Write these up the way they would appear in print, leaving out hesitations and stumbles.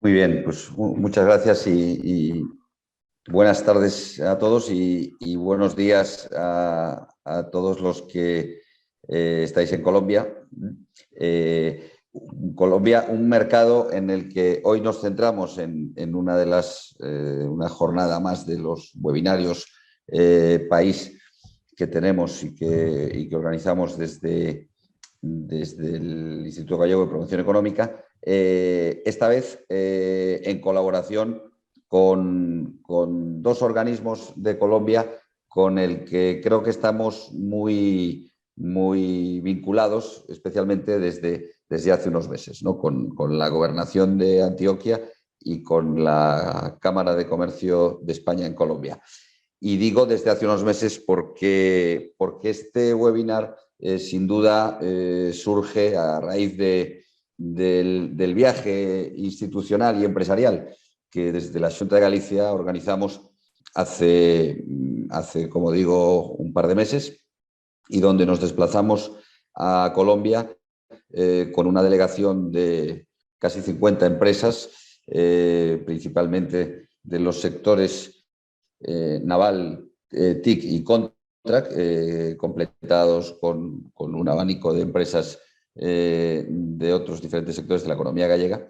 Muy bien, pues muchas gracias y buenas tardes a todos y buenos días a todos los que estáis en Colombia. Colombia, un mercado en el que hoy nos centramos en una jornada más de los webinarios país que tenemos y que organizamos desde el Instituto Gallego de Promoción Económica, esta vez en colaboración con dos organismos de Colombia con el que creo que estamos muy vinculados, especialmente desde hace unos meses, ¿no? Con la Gobernación de Antioquia y con la Cámara de Comercio de España en Colombia. Y digo desde hace unos meses porque este webinar sin duda surge a raíz del viaje institucional y empresarial que desde la Xunta de Galicia organizamos hace, como digo, un par de meses y donde nos desplazamos a Colombia con una delegación de casi 50 empresas, principalmente de los sectores naval, TIC y Contract, completados con un abanico de empresas de otros diferentes sectores de la economía gallega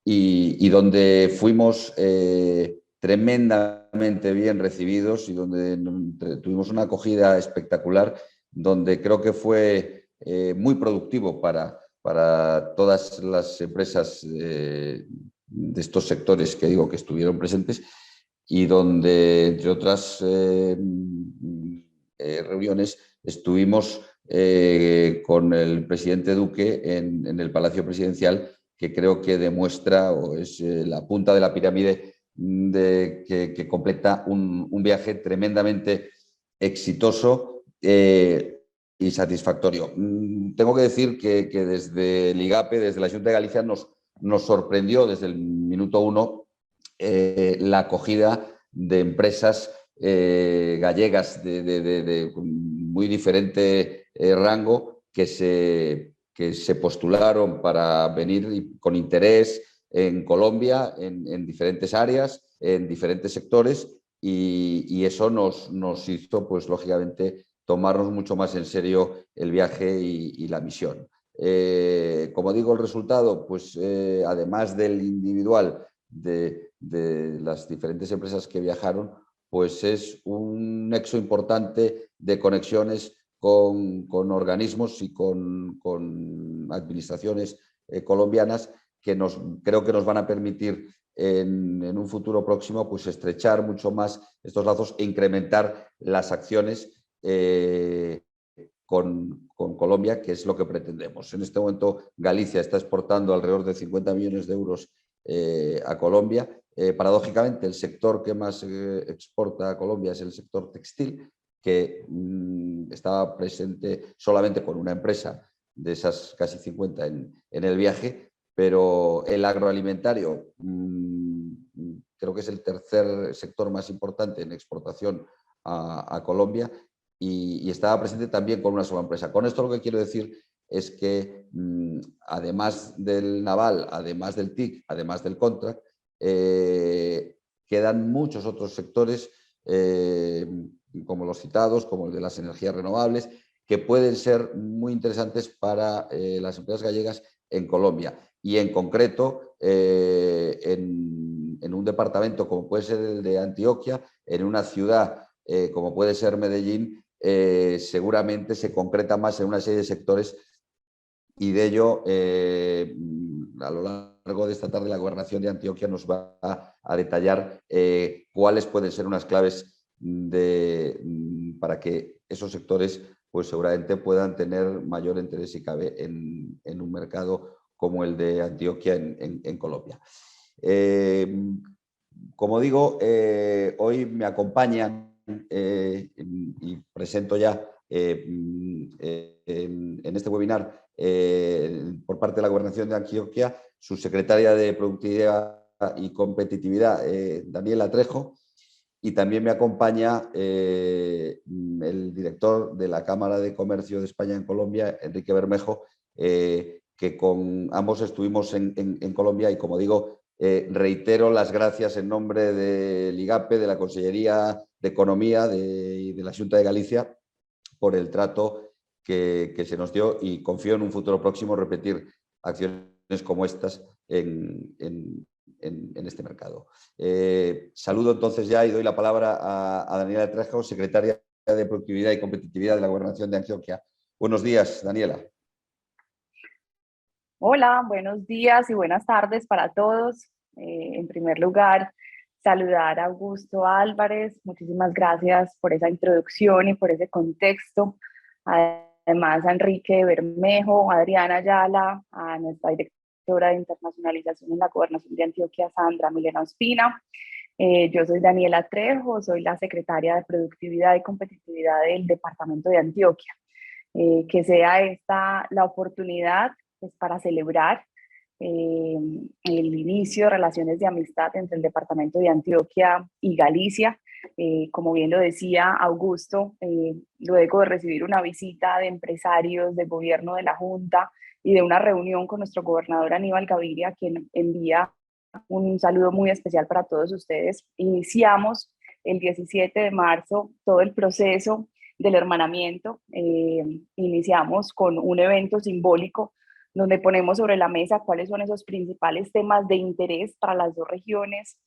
y donde fuimos tremendamente bien recibidos y donde tuvimos una acogida espectacular, donde creo que fue muy productivo para todas las empresas de estos sectores que digo que estuvieron presentes y donde, entre otras reuniones, estuvimos con el presidente Duque en el Palacio Presidencial, que creo que demuestra o es la punta de la pirámide que completa un viaje tremendamente exitoso y satisfactorio. Tengo que decir que desde el IGAPE, desde la Xunta de Galicia, nos sorprendió desde el minuto uno la acogida de empresas gallegas de muy diferente rango que se postularon para venir con interés en Colombia, en diferentes áreas, en diferentes sectores, y eso nos hizo, pues lógicamente, tomarnos mucho más en serio el viaje y la misión. Como digo, el resultado, pues además del individual de las diferentes empresas que viajaron, pues es un nexo importante de conexiones con organismos y con administraciones colombianas que creo que nos van a permitir en un futuro próximo pues estrechar mucho más estos lazos e incrementar las acciones con Colombia, que es lo que pretendemos. En este momento Galicia está exportando alrededor de 50 millones de euros a Colombia. Paradójicamente, el sector que más exporta a Colombia es el sector textil, que estaba presente solamente con una empresa de esas casi 50 en el viaje, pero el agroalimentario creo que es el tercer sector más importante en exportación a Colombia y estaba presente también con una sola empresa. Con esto lo que quiero decir es que además del naval, además del TIC, además del Contract, quedan muchos otros sectores como los citados, como el de las energías renovables, que pueden ser muy interesantes para las empresas gallegas en Colombia. Y en concreto, en un departamento como puede ser el de Antioquia, en una ciudad como puede ser Medellín, seguramente se concreta más en una serie de sectores y de ello, a lo largo de esta tarde, la Gobernación de Antioquia nos va a detallar cuáles pueden ser unas claves para que esos sectores pues seguramente puedan tener mayor interés si cabe en un mercado como el de Antioquia en Colombia. Como digo, hoy me acompañan y presento ya en este webinar por parte de la Gobernación de Antioquia su secretaria de Productividad y Competitividad, Daniela Trejo, y también me acompaña el director de la Cámara de Comercio de España en Colombia, Enrique Bermejo, que con ambos estuvimos en Colombia y, como digo, Reitero las gracias en nombre del IGAPE, de la Consellería de Economía y de la Xunta de Galicia por el trato que se nos dio, y confío en un futuro próximo repetir acciones como estas en este mercado. Saludo entonces ya y doy la palabra a Daniela Trejo, secretaria de Productividad y Competitividad de la Gobernación de Antioquia. Buenos días, Daniela. Hola, buenos días y buenas tardes para todos. En primer lugar, saludar a Augusto Álvarez. Muchísimas gracias por esa introducción y por ese contexto. Además, a Enrique Bermejo, a Adriana Ayala, a nuestra directora de internacionalización en la Gobernación de Antioquia, Sandra Milena Ospina. Yo soy Daniela Trejo, soy la secretaria de Productividad y Competitividad del Departamento de Antioquia. Que sea esta la oportunidad pues, para celebrar el inicio de relaciones de amistad entre el Departamento de Antioquia y Galicia. Como bien lo decía Augusto, luego de recibir una visita de empresarios del gobierno de la Junta y de una reunión con nuestro gobernador Aníbal Gaviria, quien envía un saludo muy especial para todos ustedes, iniciamos el 17 de marzo todo el proceso del hermanamiento. Iniciamos con un evento simbólico donde ponemos sobre la mesa cuáles son esos principales temas de interés para las dos regiones,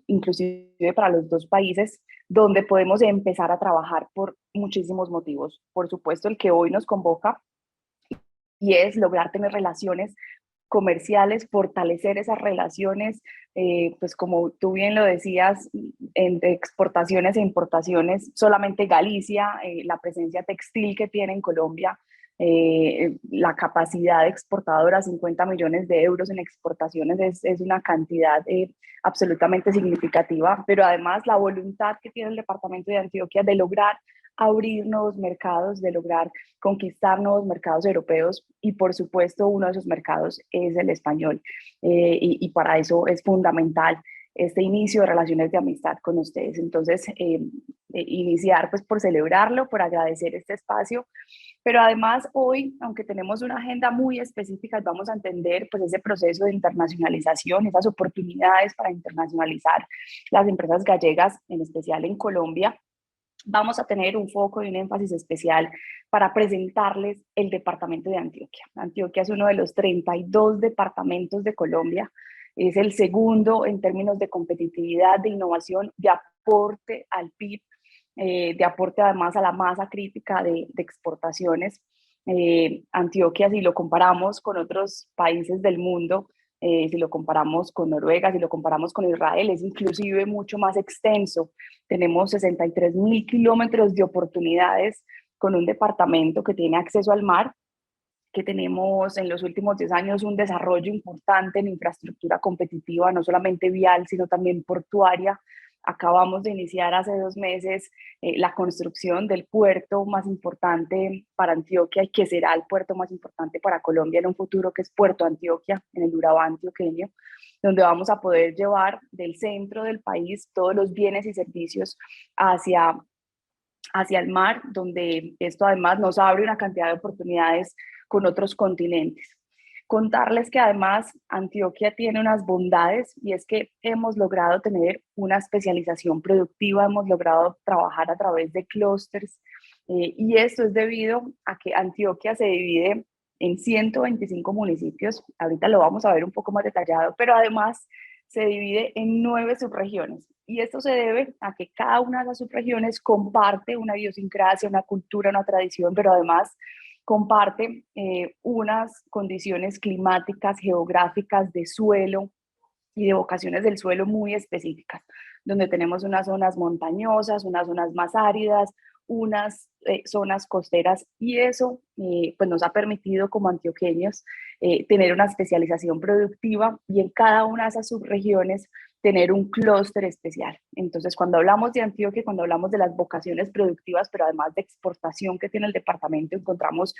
inclusive para los dos países, donde podemos empezar a trabajar por muchísimos motivos. Por supuesto, el que hoy nos convoca, y es lograr tener relaciones comerciales, fortalecer esas relaciones, pues como tú bien lo decías, entre exportaciones e importaciones, solamente Galicia, la presencia textil que tiene en Colombia, la capacidad exportadora, 50 millones de euros en exportaciones, es una cantidad absolutamente significativa, pero además la voluntad que tiene el departamento de Antioquia de lograr abrir nuevos mercados, de lograr conquistar nuevos mercados europeos, y por supuesto uno de esos mercados es el español, y para eso es fundamental este inicio de relaciones de amistad con ustedes. Entonces, iniciar pues por celebrarlo, por agradecer este espacio, pero además hoy, aunque tenemos una agenda muy específica, vamos a entender pues ese proceso de internacionalización, esas oportunidades para internacionalizar las empresas gallegas, en especial en Colombia. Vamos a tener un foco y un énfasis especial para presentarles el departamento de Antioquia. Antioquia es uno de los 32 departamentos de Colombia, es el segundo en términos de competitividad, de innovación, de aporte al PIB, de aporte además a la masa crítica de exportaciones. Antioquia, si lo comparamos con otros países del mundo, si lo comparamos con Noruega, si lo comparamos con Israel, es inclusive mucho más extenso. Tenemos 63.000 kilómetros de oportunidades con un departamento que tiene acceso al mar, que tenemos en los últimos 10 años un desarrollo importante en infraestructura competitiva, no solamente vial, sino también portuaria. Acabamos de iniciar hace 2 meses la construcción del puerto más importante para Antioquia y que será el puerto más importante para Colombia en un futuro, que es Puerto Antioquia, en el Urabá antioqueño, donde vamos a poder llevar del centro del país todos los bienes y servicios hacia el mar, donde esto además nos abre una cantidad de oportunidades con otros continentes. Contarles que además Antioquia tiene unas bondades, y es que hemos logrado tener una especialización productiva, hemos logrado trabajar a través de clústeres, y esto es debido a que Antioquia se divide en 125 municipios, ahorita lo vamos a ver un poco más detallado, pero además se divide en 9 subregiones, y esto se debe a que cada una de las subregiones comparte una idiosincrasia, una cultura, una tradición, pero además comparte unas condiciones climáticas, geográficas, de suelo y de vocaciones del suelo muy específicas, donde tenemos unas zonas montañosas, unas zonas más áridas, unas zonas costeras, y eso pues nos ha permitido como antioqueños tener una especialización productiva, y en cada una de esas subregiones tener un clúster especial. Entonces, cuando hablamos de Antioquia, cuando hablamos de las vocaciones productivas, pero además de exportación que tiene el departamento, encontramos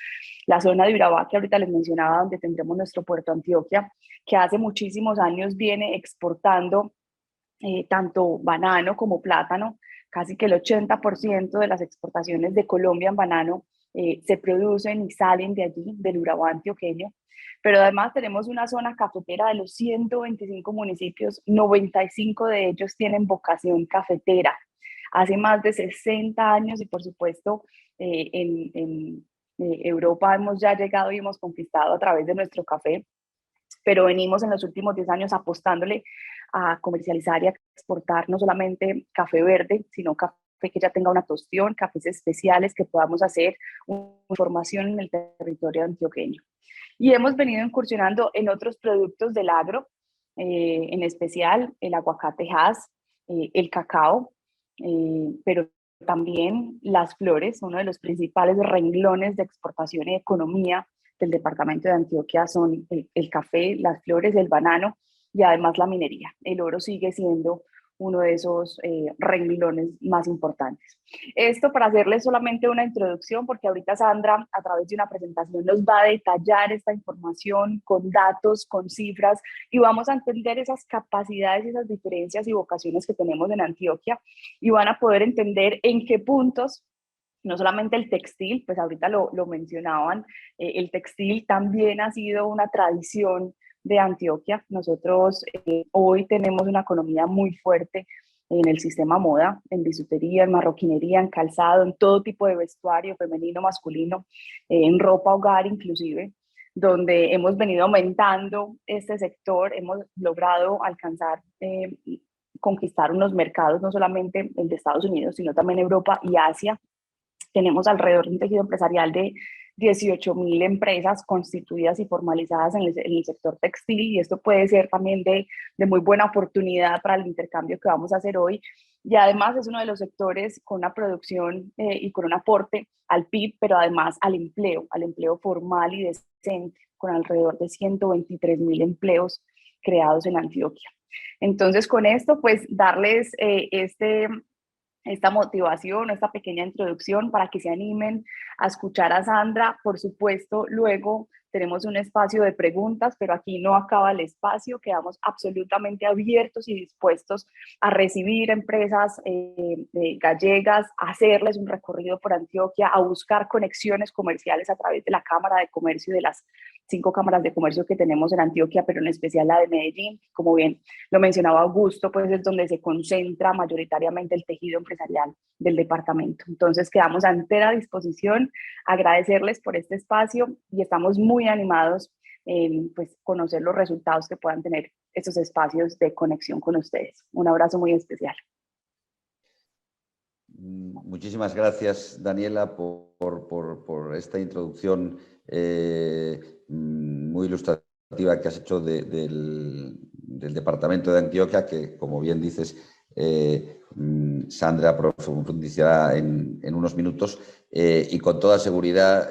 la zona de Urabá, que ahorita les mencionaba, donde tendremos nuestro puerto Antioquia, que hace muchísimos años viene exportando tanto banano como plátano. Casi que el 80% de las exportaciones de Colombia en banano se producen y salen de allí, del Urabá antioqueño. Pero además tenemos una zona cafetera de los 125 municipios, 95 de ellos tienen vocación cafetera. Hace más de 60 años y por supuesto en Europa hemos ya llegado y hemos conquistado a través de nuestro café, pero venimos en los últimos 10 años apostándole a comercializar y a exportar no solamente café verde, sino café que ya tenga una tostión, cafés especiales que podamos hacer una formación en el territorio antioqueño. Y hemos venido incursionando en otros productos del agro, en especial el aguacate Hass, el cacao, pero también las flores. Uno de los principales renglones de exportación y economía del departamento de Antioquia son el café, las flores, el banano y además la minería. El oro sigue siendo uno de esos renglones más importantes. Esto para hacerles solamente una introducción, porque ahorita Sandra, a través de una presentación, nos va a detallar esta información con datos, con cifras, y vamos a entender esas capacidades y esas diferencias y vocaciones que tenemos en Antioquia, y van a poder entender en qué puntos no solamente el textil, pues ahorita lo mencionaban, el textil también ha sido una tradición de Antioquia. Nosotros hoy tenemos una economía muy fuerte en el sistema moda, en bisutería, en marroquinería, en calzado, en todo tipo de vestuario, femenino, masculino, en ropa hogar inclusive, donde hemos venido aumentando este sector, hemos logrado alcanzar, conquistar unos mercados, no solamente el de Estados Unidos, sino también Europa y Asia. Tenemos alrededor de un tejido empresarial de 18.000 empresas constituidas y formalizadas en el sector textil, y esto puede ser también de muy buena oportunidad para el intercambio que vamos a hacer hoy. Y además es uno de los sectores con una producción y con un aporte al PIB, pero además al empleo formal y decente, con alrededor de 123.000 empleos creados en Antioquia. Entonces, con esto, pues darles esta motivación, esta pequeña introducción para que se animen a escuchar a Sandra. Por supuesto, luego tenemos un espacio de preguntas, pero aquí no acaba el espacio, quedamos absolutamente abiertos y dispuestos a recibir empresas gallegas, a hacerles un recorrido por Antioquia, a buscar conexiones comerciales a través de la Cámara de Comercio, de las 5 cámaras de comercio que tenemos en Antioquia, pero en especial la de Medellín. Como bien lo mencionaba Augusto, pues es donde se concentra mayoritariamente el tejido empresarial del departamento. Entonces quedamos a entera disposición, agradecerles por este espacio y estamos muy animados en pues, conocer los resultados que puedan tener estos espacios de conexión con ustedes. Un abrazo muy especial. Muchísimas gracias, Daniela, por esta introducción muy ilustrativa que has hecho del departamento de Antioquia, que, como bien dices, Sandra profundizará en unos minutos, y con toda seguridad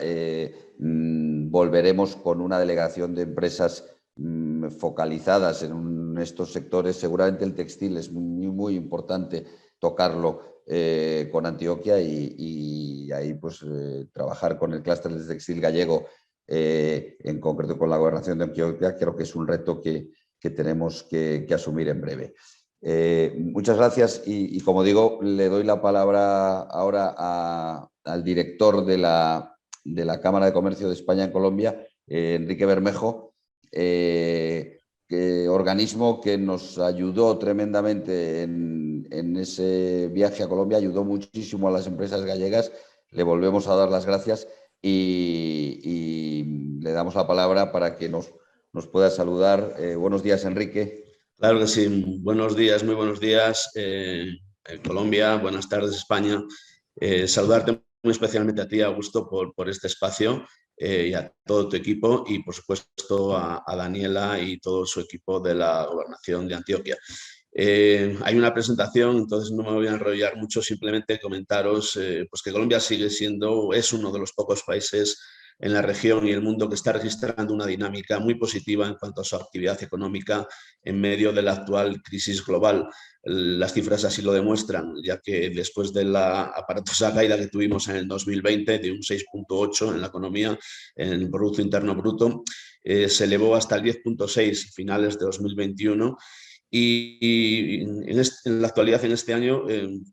volveremos con una delegación de empresas focalizadas en estos sectores. Seguramente el textil es muy importante tocarlo con Antioquia y ahí pues trabajar con el clúster del textil gallego, en concreto con la gobernación de Antioquia, creo que es un reto que tenemos que asumir en breve. Muchas gracias y como digo, le doy la palabra ahora al director de la Cámara de Comercio de España en Colombia, Enrique Bermejo, organismo que nos ayudó tremendamente en ese viaje a Colombia, ayudó muchísimo a las empresas gallegas. Le volvemos a dar las gracias y le damos la palabra para que nos pueda saludar. Buenos días, Enrique. Claro que sí. Buenos días, muy buenos días, Colombia. Buenas tardes, España. Saludarte muy especialmente a ti, Augusto, por este espacio, y a todo tu equipo y, por supuesto, a Daniela y todo su equipo de la Gobernación de Antioquia. Hay una presentación, entonces no me voy a enrollar mucho, simplemente comentaros pues que Colombia es uno de los pocos países en la región y el mundo que está registrando una dinámica muy positiva en cuanto a su actividad económica en medio de la actual crisis global. Las cifras así lo demuestran, ya que después de la aparatosa caída que tuvimos en el 2020 de un 6,8 en la economía, en el Producto Interno Bruto, se elevó hasta el 10,6 a finales de 2021 Y en la actualidad, en este año,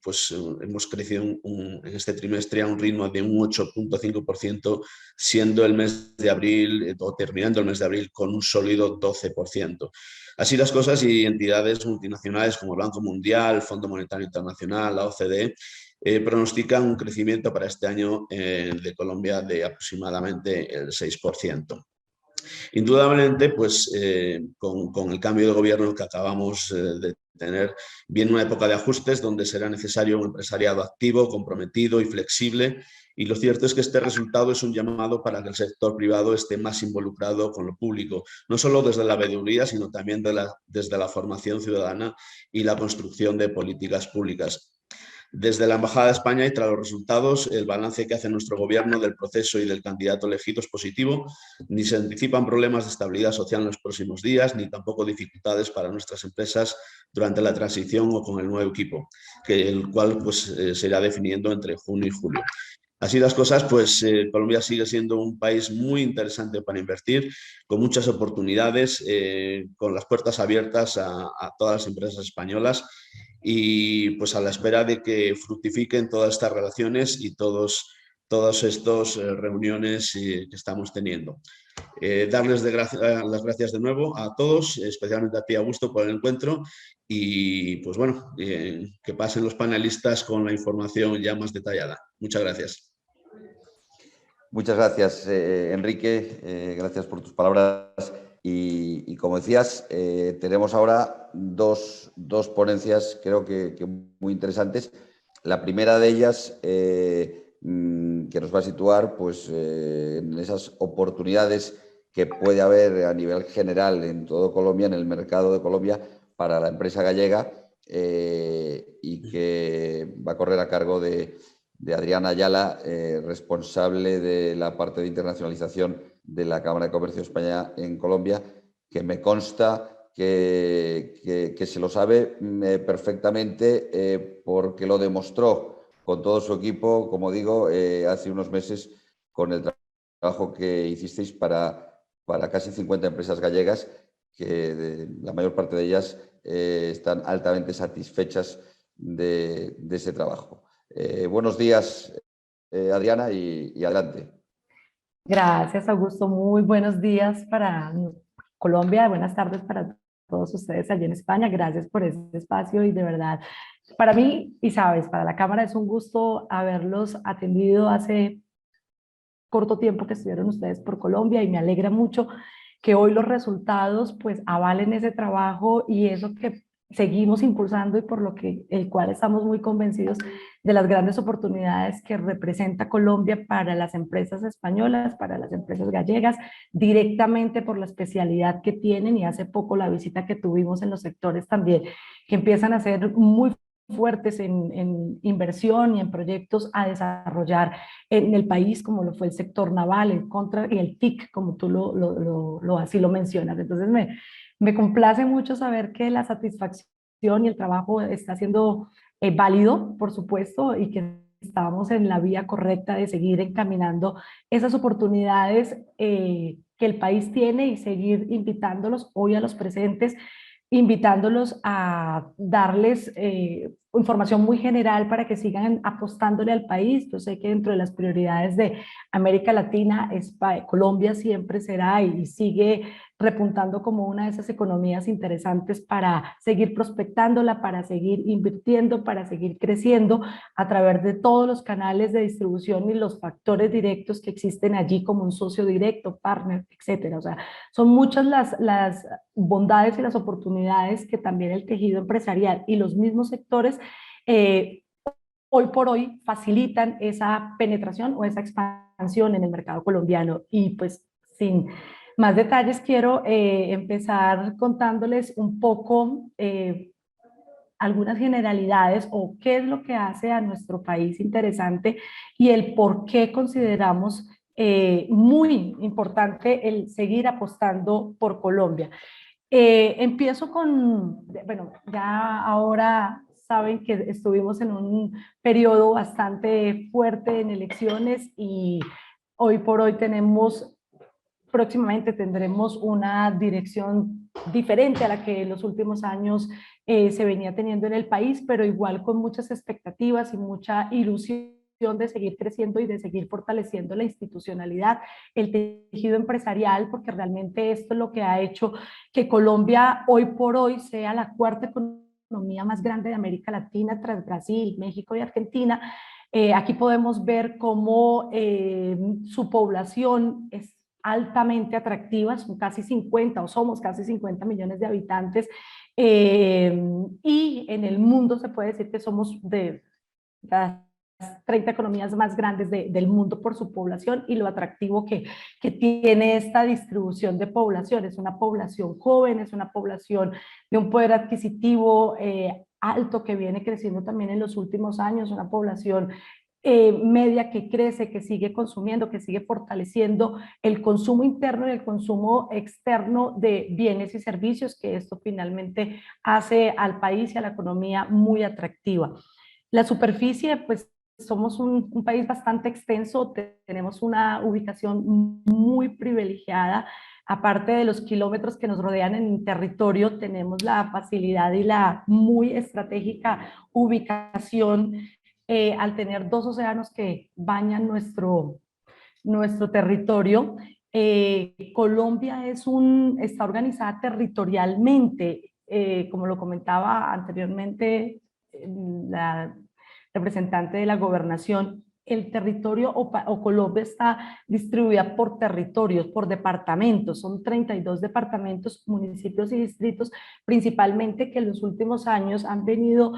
pues hemos crecido en este trimestre a un ritmo de un 8,5%, siendo el mes de abril, o terminando el mes de abril, con un sólido 12%. Así las cosas, y entidades multinacionales como el Banco Mundial, el Fondo Monetario Internacional, la OCDE, pronostican un crecimiento para este año de Colombia de aproximadamente el 6%. Indudablemente, pues con el cambio de gobierno que acabamos de tener, viene una época de ajustes donde será necesario un empresariado activo, comprometido y flexible. Y lo cierto es que este resultado es un llamado para que el sector privado esté más involucrado con lo público, no solo desde la veeduría, sino también desde la formación ciudadana y la construcción de políticas públicas. Desde la Embajada de España, y tras los resultados, el balance que hace nuestro gobierno del proceso y del candidato elegido es positivo. Ni se anticipan problemas de estabilidad social en los próximos días, ni tampoco dificultades para nuestras empresas durante la transición o con el nuevo equipo, el cual pues, se irá definiendo entre junio y julio. Así las cosas, pues Colombia sigue siendo un país muy interesante para invertir, con muchas oportunidades, con las puertas abiertas a todas las empresas españolas, y pues a la espera de que fructifiquen todas estas relaciones y todas estas reuniones que estamos teniendo. Darles las gracias de nuevo a todos, especialmente a ti, Augusto, por el encuentro, y pues bueno, que pasen los panelistas con la información ya más detallada. Muchas gracias. Muchas gracias, Enrique. Gracias por tus palabras. Y como decías, tenemos ahora dos ponencias, creo que muy interesantes. La primera de ellas, que nos va a situar pues, en esas oportunidades que puede haber a nivel general en todo Colombia, en el mercado de Colombia, para la empresa gallega, y que va a correr a cargo de Adriana Ayala, responsable de la parte de internacionalización de la Cámara de Comercio de España en Colombia, que me consta que se lo sabe perfectamente, porque lo demostró con todo su equipo, como digo, hace unos meses, con el trabajo que hicisteis para casi 50 empresas gallegas, que la mayor parte de ellas están altamente satisfechas de ese trabajo. Buenos días, Adriana, y adelante. Gracias, Augusto. Muy buenos días para Colombia, buenas tardes para todos ustedes allí en España. Gracias por este espacio y de verdad, para mí, y sabes, para la Cámara es un gusto haberlos atendido hace corto tiempo que estuvieron ustedes por Colombia, y me alegra mucho que hoy los resultados pues avalen ese trabajo y eso que seguimos impulsando, y por lo que el cual estamos muy convencidos de las grandes oportunidades que representa Colombia para las empresas españolas, para las empresas gallegas, directamente por la especialidad que tienen, y hace poco la visita que tuvimos en los sectores también, que empiezan a ser muy fuertes en inversión y en proyectos a desarrollar en el país, como lo fue el sector naval, el contra y el TIC, como tú así lo mencionas. Entonces me complace mucho saber que la satisfacción y el trabajo está siendo válido, por supuesto, y que estamos en la vía correcta de seguir encaminando esas oportunidades que el país tiene, y seguir invitándolos hoy a los presentes, invitándolos a darles información muy general para que sigan apostándole al país. Yo sé que dentro de las prioridades de América Latina, Colombia siempre será y sigue repuntando como una de esas economías interesantes para seguir prospectándola, para seguir invirtiendo, para seguir creciendo a través de todos los canales de distribución y los factores directos que existen allí, como un socio directo, partner, etcétera. O sea, son muchas las bondades y las oportunidades que también el tejido empresarial y los mismos sectores hoy por hoy facilitan esa penetración o esa expansión en el mercado colombiano. Y pues sin más detalles quiero empezar contándoles un poco algunas generalidades o qué es lo que hace a nuestro país interesante y el por qué consideramos muy importante el seguir apostando por Colombia. Empiezo con, bueno, ya ahora saben que estuvimos en un periodo bastante fuerte en elecciones, y hoy por hoy próximamente tendremos una dirección diferente a la que en los últimos años se venía teniendo en el país, pero igual con muchas expectativas y mucha ilusión de seguir creciendo y de seguir fortaleciendo la institucionalidad, el tejido empresarial, porque realmente esto es lo que ha hecho que Colombia hoy por hoy sea la cuarta economía más grande de América Latina tras Brasil, México y Argentina. Aquí podemos ver cómo su población es altamente atractiva, son casi 50 o somos casi 50 millones de habitantes, y en el mundo se puede decir que somos de las 30 economías más grandes del mundo por su población y lo atractivo que tiene esta distribución de población. Es una población joven, es una población de un poder adquisitivo alto que viene creciendo también en los últimos años, una población media que crece, que sigue consumiendo, que sigue fortaleciendo el consumo interno y el consumo externo de bienes y servicios, que esto finalmente hace al país y a la economía muy atractiva. La superficie, pues somos un país bastante extenso, tenemos una ubicación muy privilegiada, aparte de los kilómetros que nos rodean en territorio, tenemos la facilidad y la muy estratégica ubicación al tener dos océanos que bañan nuestro territorio. Colombia está organizada territorialmente, como lo comentaba anteriormente la representante de la gobernación. El territorio o Colombia está distribuida por territorios, por departamentos, son 32 departamentos, municipios y distritos, principalmente que en los últimos años han venido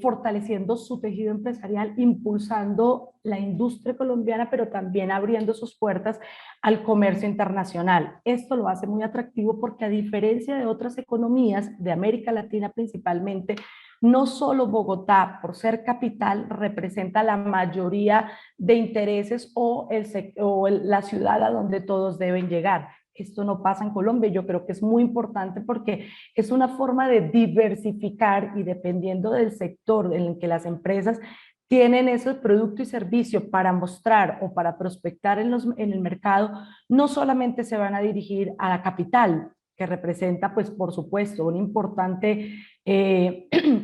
fortaleciendo su tejido empresarial, impulsando la industria colombiana, pero también abriendo sus puertas al comercio internacional. Esto lo hace muy atractivo porque a diferencia de otras economías de América Latina principalmente, no solo Bogotá, por ser capital, representa la mayoría de intereses o la ciudad a donde todos deben llegar. Esto no pasa en Colombia. Yo creo que es muy importante porque es una forma de diversificar y dependiendo del sector en el que las empresas tienen ese producto y servicio para mostrar o para prospectar en el mercado, no solamente se van a dirigir a la capital, que representa, pues, por supuesto, un importante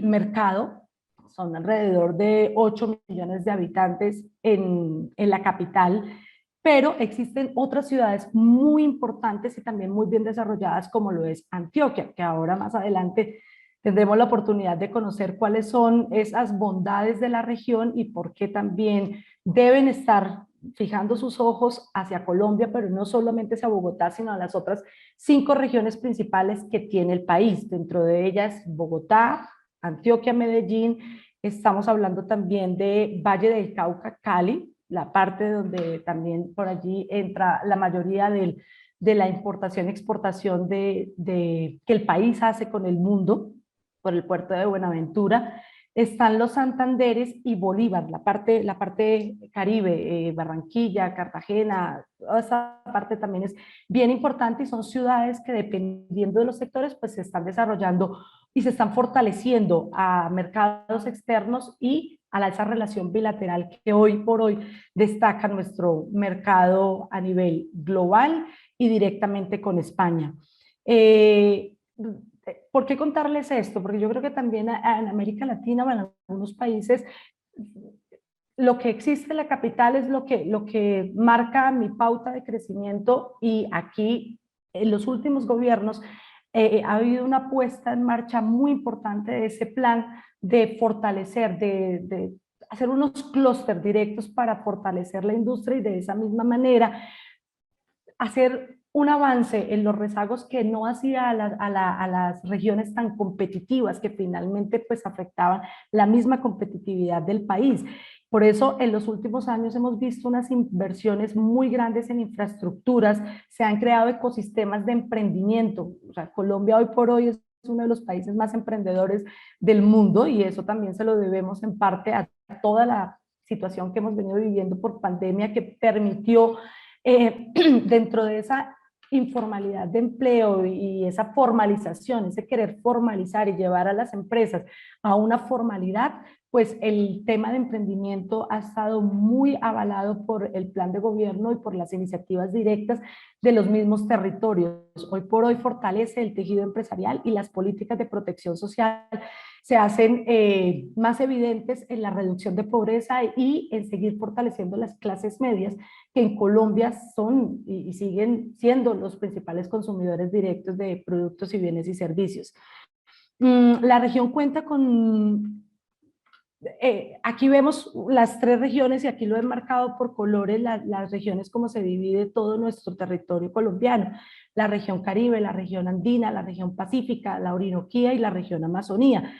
mercado. Son alrededor de 8 millones de habitantes en la capital, pero existen otras ciudades muy importantes y también muy bien desarrolladas, como lo es Antioquia, que ahora más adelante tendremos la oportunidad de conocer cuáles son esas bondades de la región y por qué también deben estar fijando sus ojos hacia Colombia, pero no solamente hacia Bogotá, sino a las otras 5 regiones principales que tiene el país. Dentro de ellas, Bogotá, Antioquia, Medellín. Estamos hablando también de Valle del Cauca, Cali, la parte donde también por allí entra la mayoría de la importación y exportación que el país hace con el mundo, por el puerto de Buenaventura. Están los Santanderes y Bolívar, la parte Caribe, Barranquilla, Cartagena, toda esa parte también es bien importante y son ciudades que dependiendo de los sectores pues se están desarrollando y se están fortaleciendo a mercados externos y a esa relación bilateral que hoy por hoy destaca nuestro mercado a nivel global y directamente con España. ¿Por qué contarles esto? Porque yo creo que también en América Latina o en algunos países lo que existe en la capital es lo que marca mi pauta de crecimiento y aquí en los últimos gobiernos ha habido una puesta en marcha muy importante de ese plan de fortalecer, de hacer unos clústeres directos para fortalecer la industria y de esa misma manera hacer un avance en los rezagos que no hacía a las regiones tan competitivas que finalmente pues afectaban la misma competitividad del país. Por eso en los últimos años hemos visto unas inversiones muy grandes en infraestructuras, se han creado ecosistemas de emprendimiento. O sea, Colombia hoy por hoy es uno de los países más emprendedores del mundo y eso también se lo debemos en parte a toda la situación que hemos venido viviendo por pandemia que permitió dentro de esa informalidad de empleo y esa formalización, ese querer formalizar y llevar a las empresas a una formalidad, pues el tema de emprendimiento ha estado muy avalado por el plan de gobierno y por las iniciativas directas de los mismos territorios. Hoy por hoy fortalece el tejido empresarial y las políticas de protección social se hacen más evidentes en la reducción de pobreza y en seguir fortaleciendo las clases medias, que en Colombia son y siguen siendo los principales consumidores directos de productos y bienes y servicios. La región cuenta con aquí vemos las 3 regiones y aquí lo he marcado por colores, las regiones como se divide todo nuestro territorio colombiano, la región Caribe, la región Andina, la región Pacífica, la Orinoquía y la región Amazonía.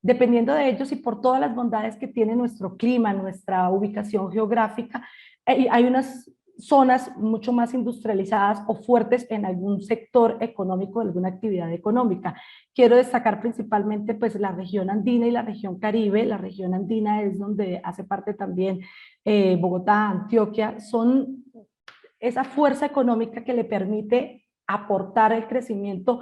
Dependiendo de ellos y por todas las bondades que tiene nuestro clima, nuestra ubicación geográfica, hay unas zonas mucho más industrializadas o fuertes en algún sector económico, alguna actividad económica. Quiero destacar principalmente pues la región andina y la región Caribe. La región andina es donde hace parte también Bogotá, Antioquia, son esa fuerza económica que le permite aportar el crecimiento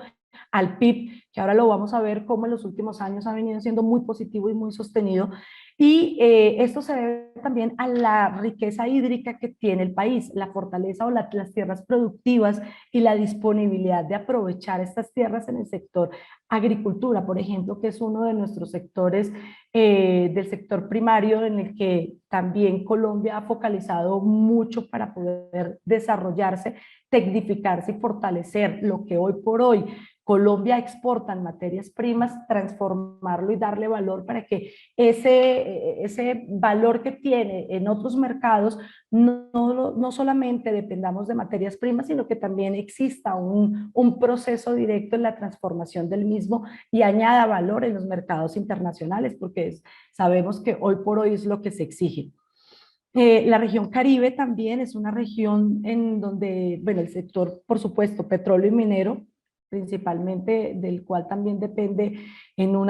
al PIB, que ahora lo vamos a ver cómo en los últimos años ha venido siendo muy positivo y muy sostenido. Y esto se debe también a la riqueza hídrica que tiene el país, la fortaleza o las tierras productivas y la disponibilidad de aprovechar estas tierras en el sector agricultura, por ejemplo, que es uno de nuestros sectores del sector primario en el que también Colombia ha focalizado mucho para poder desarrollarse, tecnificarse y fortalecer lo que hoy por hoy Colombia exporta en materias primas, transformarlo y darle valor para que ese valor que tiene en otros mercados no solamente dependamos de materias primas, sino que también exista un proceso directo en la transformación del mismo y añada valor en los mercados internacionales, porque sabemos que hoy por hoy es lo que se exige. La región Caribe también es una región en donde, bueno, el sector, por supuesto, petróleo y minero, principalmente, del cual también depende en un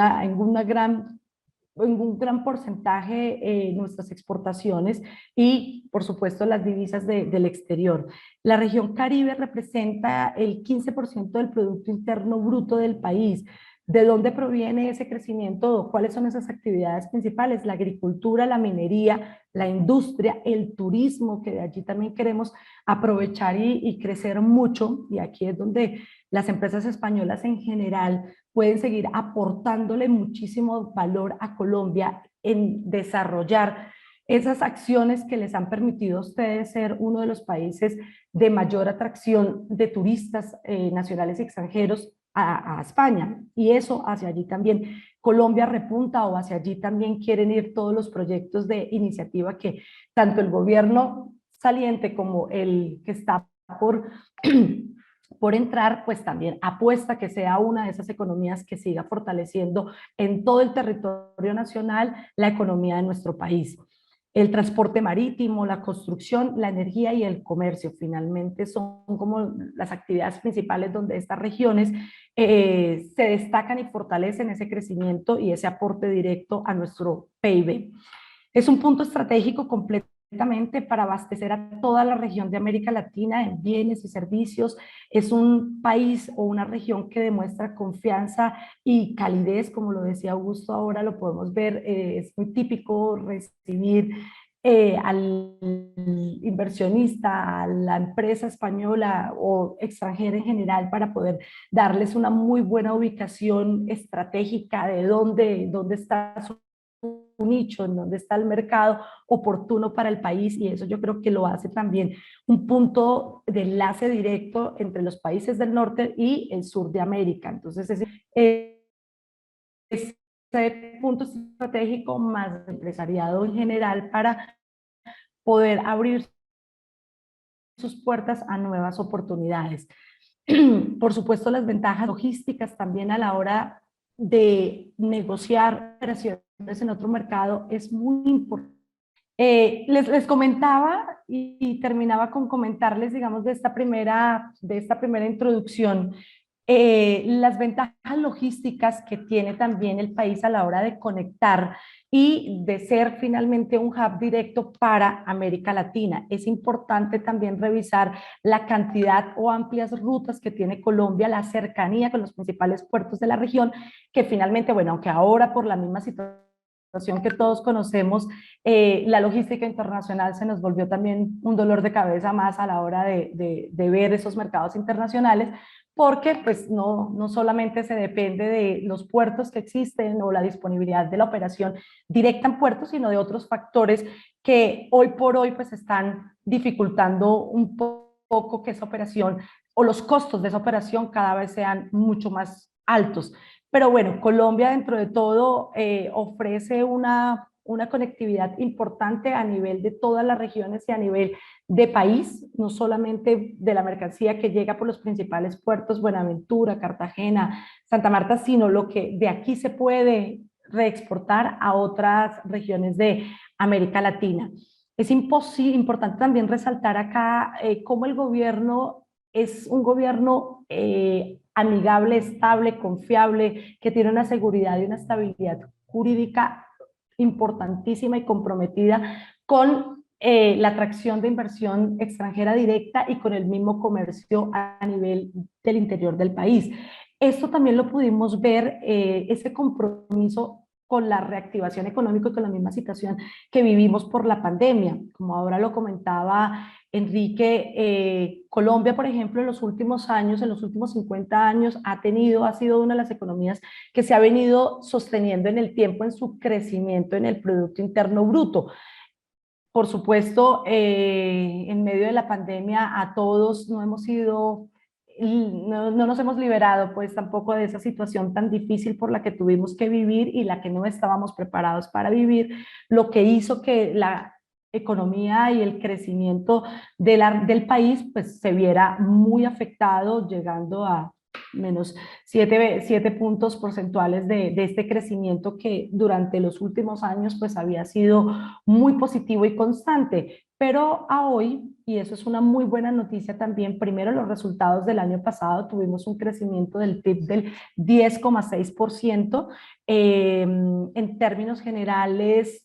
gran porcentaje nuestras exportaciones y, por supuesto, las divisas del exterior. La región Caribe representa el 15% del Producto Interno Bruto del país. ¿De dónde proviene ese crecimiento? ¿Cuáles son esas actividades principales? La agricultura, la minería, la industria, el turismo, que de allí también queremos aprovechar y crecer mucho. Y aquí es donde las empresas españolas en general pueden seguir aportándole muchísimo valor a Colombia en desarrollar esas acciones que les han permitido a ustedes ser uno de los países de mayor atracción de turistas nacionales y extranjeros a España. Y eso hacia allí también Colombia repunta, o hacia allí también quieren ir todos los proyectos de iniciativa que tanto el gobierno saliente como el que está por entrar, pues también apuesta que sea una de esas economías que siga fortaleciendo en todo el territorio nacional la economía de nuestro país. El transporte marítimo, la construcción, la energía y el comercio finalmente son como las actividades principales donde estas regiones se destacan y fortalecen ese crecimiento y ese aporte directo a nuestro PIB. Es un punto estratégico completamente para abastecer a toda la región de América Latina en bienes y servicios. Es un país o una región que demuestra confianza y calidez, como lo decía Augusto, ahora lo podemos ver, es muy típico recibir al inversionista, a la empresa española o extranjera en general para poder darles una muy buena ubicación estratégica de dónde está su nicho, en donde está el mercado oportuno para el país, y eso yo creo que lo hace también un punto de enlace directo entre los países del norte y el sur de América. Entonces, ese punto estratégico más empresariado en general para poder abrir sus puertas a nuevas oportunidades. Por supuesto, las ventajas logísticas también a la hora de negociar operaciones en otro mercado es muy importante. Les comentaba y terminaba con comentarles, digamos, de esta primera introducción, las ventajas logísticas que tiene también el país a la hora de conectar y de ser finalmente un hub directo para América Latina. Es importante también revisar la cantidad o amplias rutas que tiene Colombia, la cercanía con los principales puertos de la región, que finalmente, bueno, aunque ahora por la misma situación situación que todos conocemos, la logística internacional se nos volvió también un dolor de cabeza más a la hora de ver esos mercados internacionales, porque pues no solamente se depende de los puertos que existen o la disponibilidad de la operación directa en puertos, sino de otros factores que hoy por hoy pues están dificultando un poco que esa operación o los costos de esa operación cada vez sean mucho más altos. Pero bueno, Colombia dentro de todo ofrece una conectividad importante a nivel de todas las regiones y a nivel de país, no solamente de la mercancía que llega por los principales puertos, Buenaventura, Cartagena, Santa Marta, sino lo que de aquí se puede reexportar a otras regiones de América Latina. Es importante también resaltar acá cómo el gobierno es un gobierno amigable, estable, confiable, que tiene una seguridad y una estabilidad jurídica importantísima y comprometida con la atracción de inversión extranjera directa y con el mismo comercio a nivel del interior del país. Esto también lo pudimos ver, ese compromiso con la reactivación económica y con la misma situación que vivimos por la pandemia. Como ahora lo comentaba Enrique, Colombia, por ejemplo, en los últimos años, en los últimos 50 años, ha sido una de las economías que se ha venido sosteniendo en el tiempo en su crecimiento en el Producto Interno Bruto. Por supuesto, en medio de la pandemia a todos no nos hemos liberado pues tampoco de esa situación tan difícil por la que tuvimos que vivir y la que no estábamos preparados para vivir, lo que hizo que la economía y el crecimiento del país pues se viera muy afectado, llegando a menos 7 puntos porcentuales de este crecimiento que durante los últimos años pues había sido muy positivo y constante. Pero a hoy, y eso es una muy buena noticia también, primero los resultados del año pasado, tuvimos un crecimiento del PIB del 10,6%. En términos generales,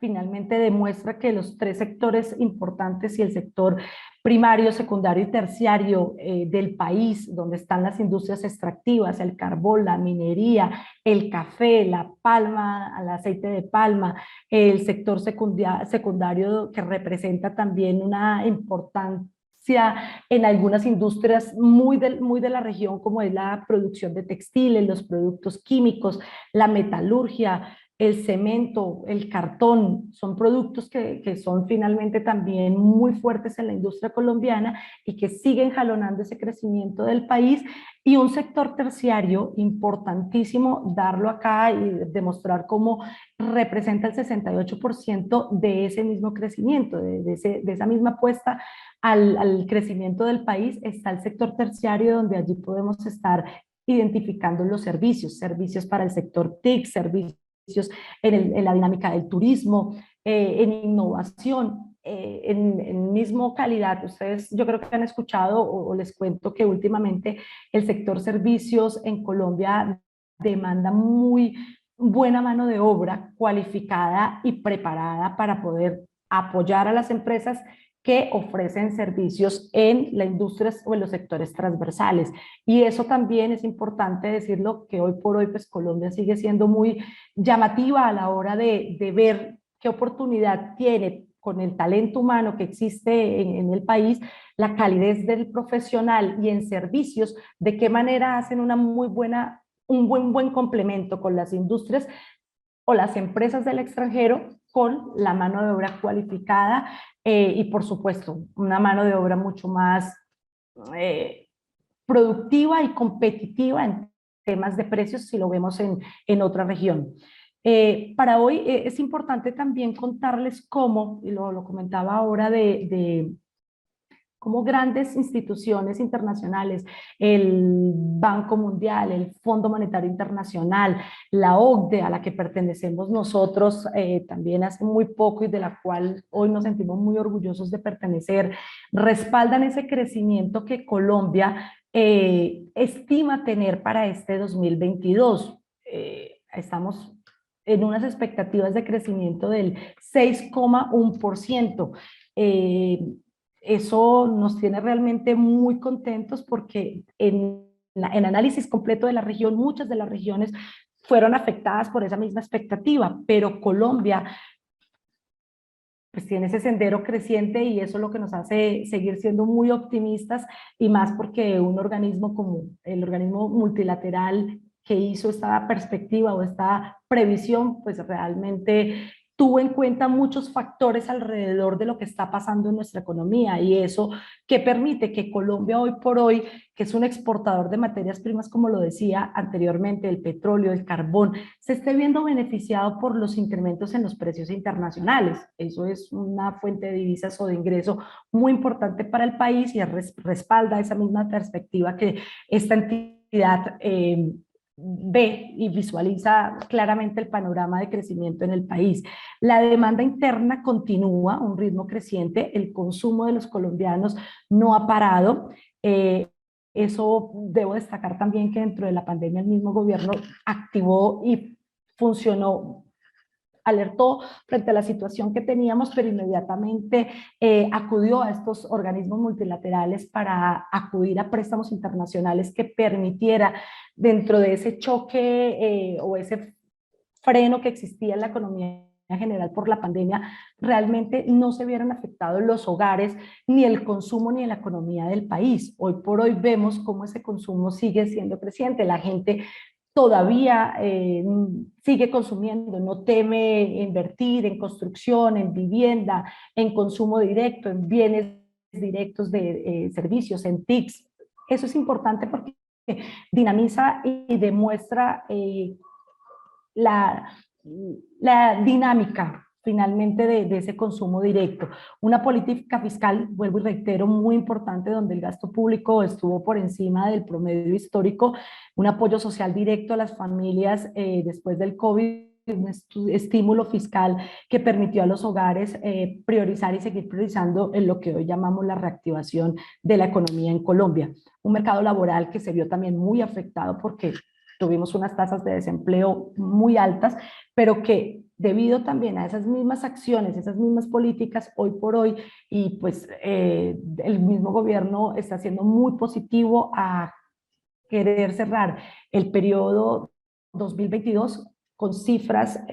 finalmente demuestra que los tres sectores importantes y el sector primario, secundario y terciario del país, donde están las industrias extractivas, el carbón, la minería, el café, la palma, el aceite de palma, el sector secundario que representa también una importancia en algunas industrias muy de la región, como es la producción de textiles, los productos químicos, la metalurgia, el cemento, el cartón, son productos que son finalmente también muy fuertes en la industria colombiana y que siguen jalonando ese crecimiento del país, y un sector terciario importantísimo, darlo acá y demostrar cómo representa el 68% de ese mismo crecimiento, de esa misma apuesta al crecimiento del país, está el sector terciario, donde allí podemos estar identificando los servicios para el sector TIC, servicios en la dinámica del turismo, en innovación, en mismo calidad. Ustedes yo creo que han escuchado o les cuento que últimamente el sector servicios en Colombia demanda muy buena mano de obra cualificada y preparada para poder apoyar a las empresas que ofrecen servicios en la industria o en los sectores transversales. Y eso también es importante decirlo, que hoy por hoy pues Colombia sigue siendo muy llamativa a la hora de ver qué oportunidad tiene con el talento humano que existe en el país, la calidez del profesional y en servicios, de qué manera hacen un buen complemento con las industrias o las empresas del extranjero con la mano de obra cualificada y por supuesto una mano de obra mucho más productiva y competitiva en temas de precios si lo vemos en otra región. Para hoy es importante también contarles cómo, y lo comentaba ahora, de cómo grandes instituciones internacionales, el Banco Mundial, el Fondo Monetario Internacional, la OCDE, a la que pertenecemos nosotros también hace muy poco y de la cual hoy nos sentimos muy orgullosos de pertenecer, respaldan ese crecimiento que Colombia estima tener para este 2022. Estamos en unas expectativas de crecimiento del 6,1%. Eso nos tiene realmente muy contentos porque en análisis completo de la región, muchas de las regiones fueron afectadas por esa misma expectativa, pero Colombia pues tiene ese sendero creciente y eso es lo que nos hace seguir siendo muy optimistas, y más porque un organismo como el organismo multilateral que hizo esta perspectiva o esta previsión, pues realmente tuvo en cuenta muchos factores alrededor de lo que está pasando en nuestra economía, y eso que permite que Colombia hoy por hoy, que es un exportador de materias primas, como lo decía anteriormente, el petróleo, el carbón, se esté viendo beneficiado por los incrementos en los precios internacionales. Eso es una fuente de divisas o de ingreso muy importante para el país, y respalda esa misma perspectiva que esta entidad ve y visualiza claramente el panorama de crecimiento en el país. La demanda interna continúa a un ritmo creciente, el consumo de los colombianos no ha parado. Eso debo destacar también, que dentro de la pandemia el mismo gobierno activó y funcionó, alertó frente a la situación que teníamos, pero inmediatamente acudió a estos organismos multilaterales para acudir a préstamos internacionales que permitiera, dentro de ese choque o ese freno que existía en la economía en general por la pandemia, realmente no se vieran afectados los hogares, ni el consumo, ni la economía del país. Hoy por hoy vemos cómo ese consumo sigue siendo creciente, la gente todavía sigue consumiendo, no teme invertir en construcción, en vivienda, en consumo directo, en bienes directos de servicios, en TICs. Eso es importante porque dinamiza y demuestra la dinámica finalmente de ese consumo directo. Una política fiscal, vuelvo y reitero, muy importante, donde el gasto público estuvo por encima del promedio histórico, un apoyo social directo a las familias después del COVID, un estímulo fiscal que permitió a los hogares priorizar y seguir priorizando en lo que hoy llamamos la reactivación de la economía en Colombia. Un mercado laboral que se vio también muy afectado porque tuvimos unas tasas de desempleo muy altas, pero que debido también a esas mismas acciones, esas mismas políticas, hoy por hoy, y pues el mismo gobierno está siendo muy positivo a querer cerrar el periodo 2022 con cifras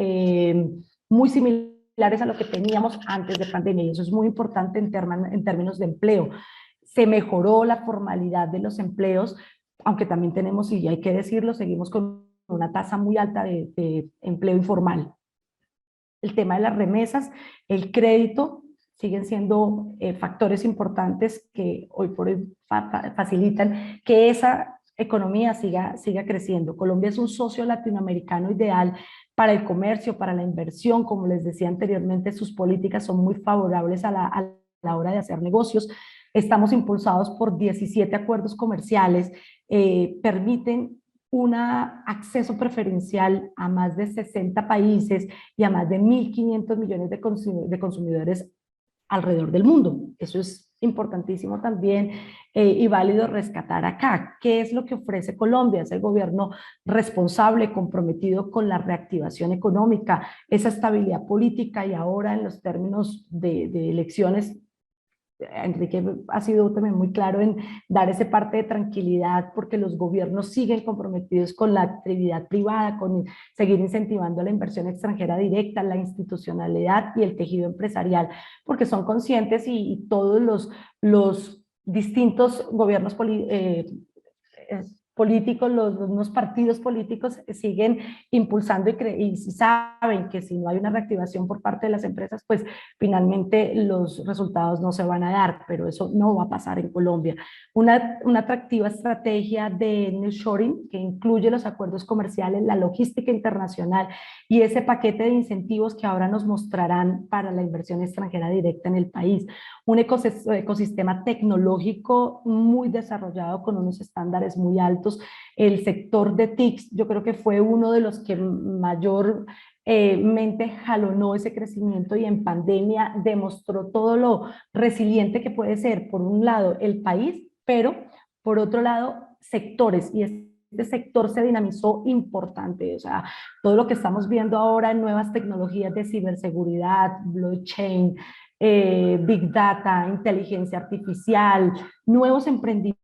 muy similares a lo que teníamos antes de pandemia, y eso es muy importante en términos de empleo. Se mejoró la formalidad de los empleos, aunque también tenemos, y hay que decirlo, seguimos con una tasa muy alta de empleo informal. El tema de las remesas, el crédito, siguen siendo factores importantes que hoy por hoy facilitan que esa economía siga creciendo. Colombia es un socio latinoamericano ideal para el comercio, para la inversión. Como les decía anteriormente, sus políticas son muy favorables a la hora de hacer negocios. Estamos impulsados por 17 acuerdos comerciales, permiten un acceso preferencial a más de 60 países y a más de 1.500 millones de consumidores alrededor del mundo. Eso es importantísimo también y válido rescatar acá. ¿Qué es lo que ofrece Colombia? Es el gobierno responsable, comprometido con la reactivación económica, esa estabilidad política, y ahora en los términos de elecciones, Enrique ha sido también muy claro en dar ese parte de tranquilidad, porque los gobiernos siguen comprometidos con la actividad privada, con seguir incentivando la inversión extranjera directa, la institucionalidad y el tejido empresarial, porque son conscientes, y todos los distintos gobiernos políticos, los partidos políticos siguen impulsando y saben que si no hay una reactivación por parte de las empresas, pues finalmente los resultados no se van a dar, pero eso no va a pasar en Colombia. Una atractiva estrategia de nearshoring que incluye los acuerdos comerciales, la logística internacional y ese paquete de incentivos que ahora nos mostrarán para la inversión extranjera directa en el país. Un ecosistema tecnológico muy desarrollado con unos estándares muy altos. El sector de TICs yo creo que fue uno de los que mayormente jalonó ese crecimiento, y en pandemia demostró todo lo resiliente que puede ser, por un lado, el país, pero por otro lado, sectores, y este sector se dinamizó importante. O sea, todo lo que estamos viendo ahora en nuevas tecnologías de ciberseguridad, blockchain, Big Data, inteligencia artificial, nuevos emprendimientos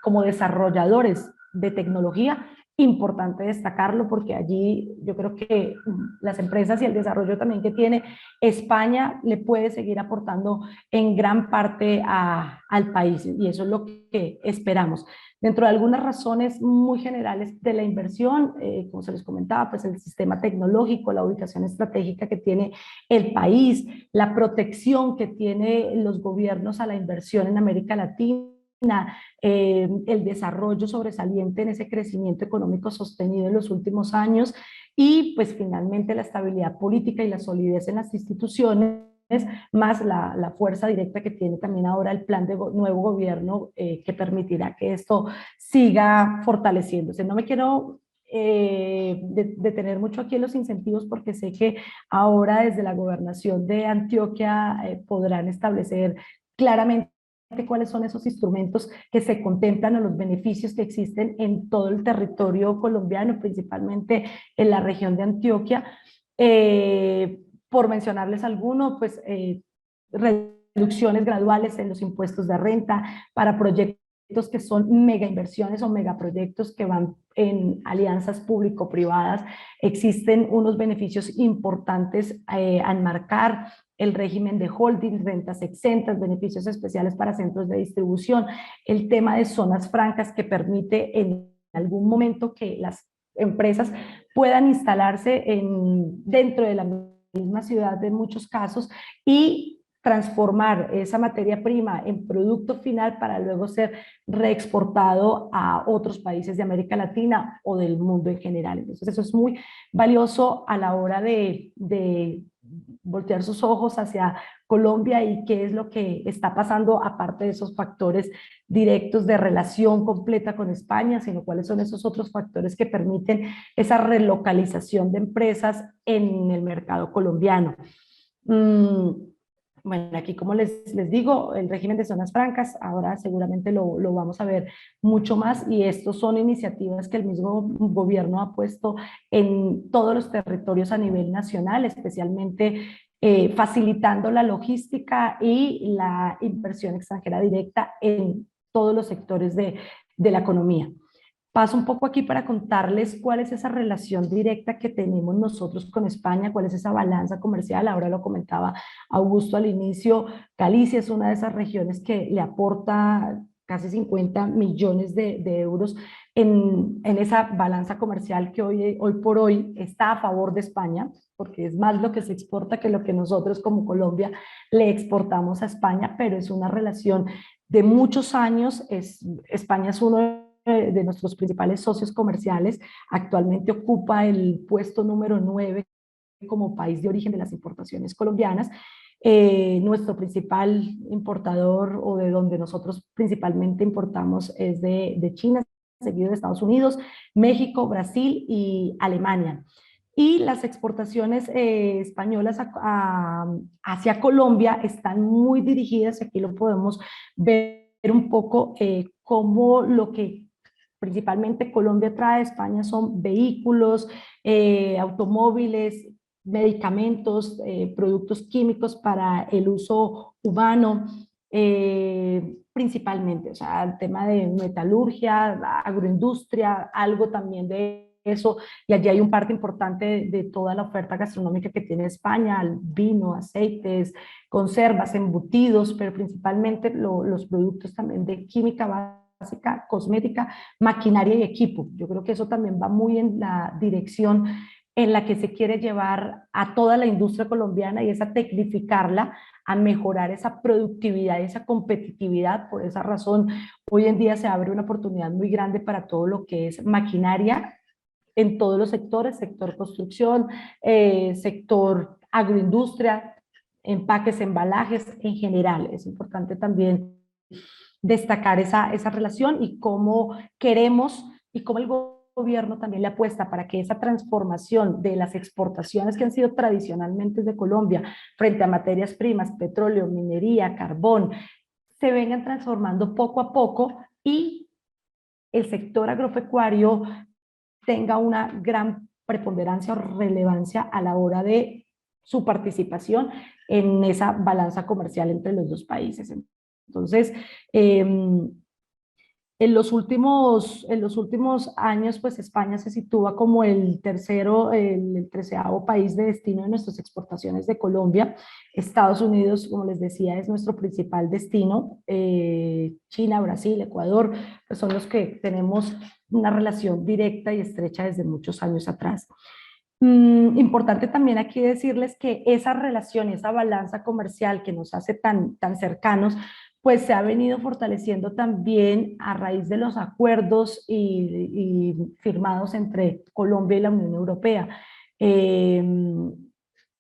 como desarrolladores de tecnología, importante destacarlo porque allí yo creo que las empresas y el desarrollo también que tiene España le puede seguir aportando en gran parte al país, y eso es lo que esperamos. Dentro de algunas razones muy generales de la inversión, como se les comentaba, pues el sistema tecnológico, la ubicación estratégica que tiene el país, la protección que tienen los gobiernos a la inversión en América Latina, el desarrollo sobresaliente en ese crecimiento económico sostenido en los últimos años, y pues finalmente la estabilidad política y la solidez en las instituciones, más la fuerza directa que tiene también ahora el plan de nuevo gobierno, que permitirá que esto siga fortaleciéndose. No me quiero detener mucho aquí en los incentivos, porque sé que ahora desde la gobernación de Antioquia podrán establecer claramente cuáles son esos instrumentos que se contemplan o los beneficios que existen en todo el territorio colombiano, principalmente en la región de Antioquia. Por mencionarles alguno, pues reducciones graduales en los impuestos de renta para proyectos que son mega inversiones o megaproyectos que van en alianzas público-privadas. Existen unos beneficios importantes a enmarcar: el régimen de holding, rentas exentas, beneficios especiales para centros de distribución, el tema de zonas francas que permite en algún momento que las empresas puedan instalarse dentro de la misma ciudad en muchos casos, y transformar esa materia prima en producto final para luego ser reexportado a otros países de América Latina o del mundo en general. Entonces eso es muy valioso a la hora de voltear sus ojos hacia Colombia y qué es lo que está pasando, aparte de esos factores directos de relación completa con España, sino cuáles son esos otros factores que permiten esa relocalización de empresas en el mercado colombiano. Bueno, aquí como les digo, el régimen de zonas francas, ahora seguramente lo vamos a ver mucho más, y estos son iniciativas que el mismo gobierno ha puesto en todos los territorios a nivel nacional, especialmente facilitando la logística y la inversión extranjera directa en todos los sectores de la economía. Paso un poco aquí para contarles cuál es esa relación directa que tenemos nosotros con España, cuál es esa balanza comercial. Ahora lo comentaba Augusto al inicio, Galicia es una de esas regiones que le aporta casi 50 millones de euros en esa balanza comercial que hoy por hoy está a favor de España, porque es más lo que se exporta que lo que nosotros como Colombia le exportamos a España, pero es una relación de muchos años. España es uno de nuestros principales socios comerciales, actualmente ocupa el puesto número 9 como país de origen de las importaciones colombianas. Nuestro principal importador, o de donde nosotros principalmente importamos, es de China, seguido de Estados Unidos, México, Brasil y Alemania. Y las exportaciones españolas hacia Colombia están muy dirigidas, aquí lo podemos ver un poco, como lo que principalmente Colombia trae a España son vehículos, automóviles, medicamentos, productos químicos para el uso humano, principalmente, o sea, el tema de metalurgia, agroindustria, algo también de eso, y allí hay un parte importante de toda la oferta gastronómica que tiene España: vino, aceites, conservas, embutidos, pero principalmente los productos también de química básica, cosmética, maquinaria y equipo. Yo creo que eso también va muy en la dirección en la que se quiere llevar a toda la industria colombiana, y es a tecnificarla, a mejorar esa productividad y esa competitividad. Por esa razón, hoy en día se abre una oportunidad muy grande para todo lo que es maquinaria en todos los sectores: sector construcción, sector agroindustria, empaques, embalajes en general. Es importante también destacar esa relación y cómo queremos, y cómo el gobierno también le apuesta para que esa transformación de las exportaciones que han sido tradicionalmente de Colombia frente a materias primas, petróleo, minería, carbón, se vengan transformando poco a poco, y el sector agropecuario tenga una gran preponderancia o relevancia a la hora de su participación en esa balanza comercial entre los dos países. Entonces, En los últimos años, pues España se sitúa como el 13º país de destino de nuestras exportaciones de Colombia. Estados Unidos, como les decía, es nuestro principal destino. China, Brasil, Ecuador, pues son los que tenemos una relación directa y estrecha desde muchos años atrás. Importante también aquí decirles que esa relación y esa balanza comercial que nos hace tan cercanos, pues se ha venido fortaleciendo también a raíz de los acuerdos y firmados entre Colombia y la Unión Europea.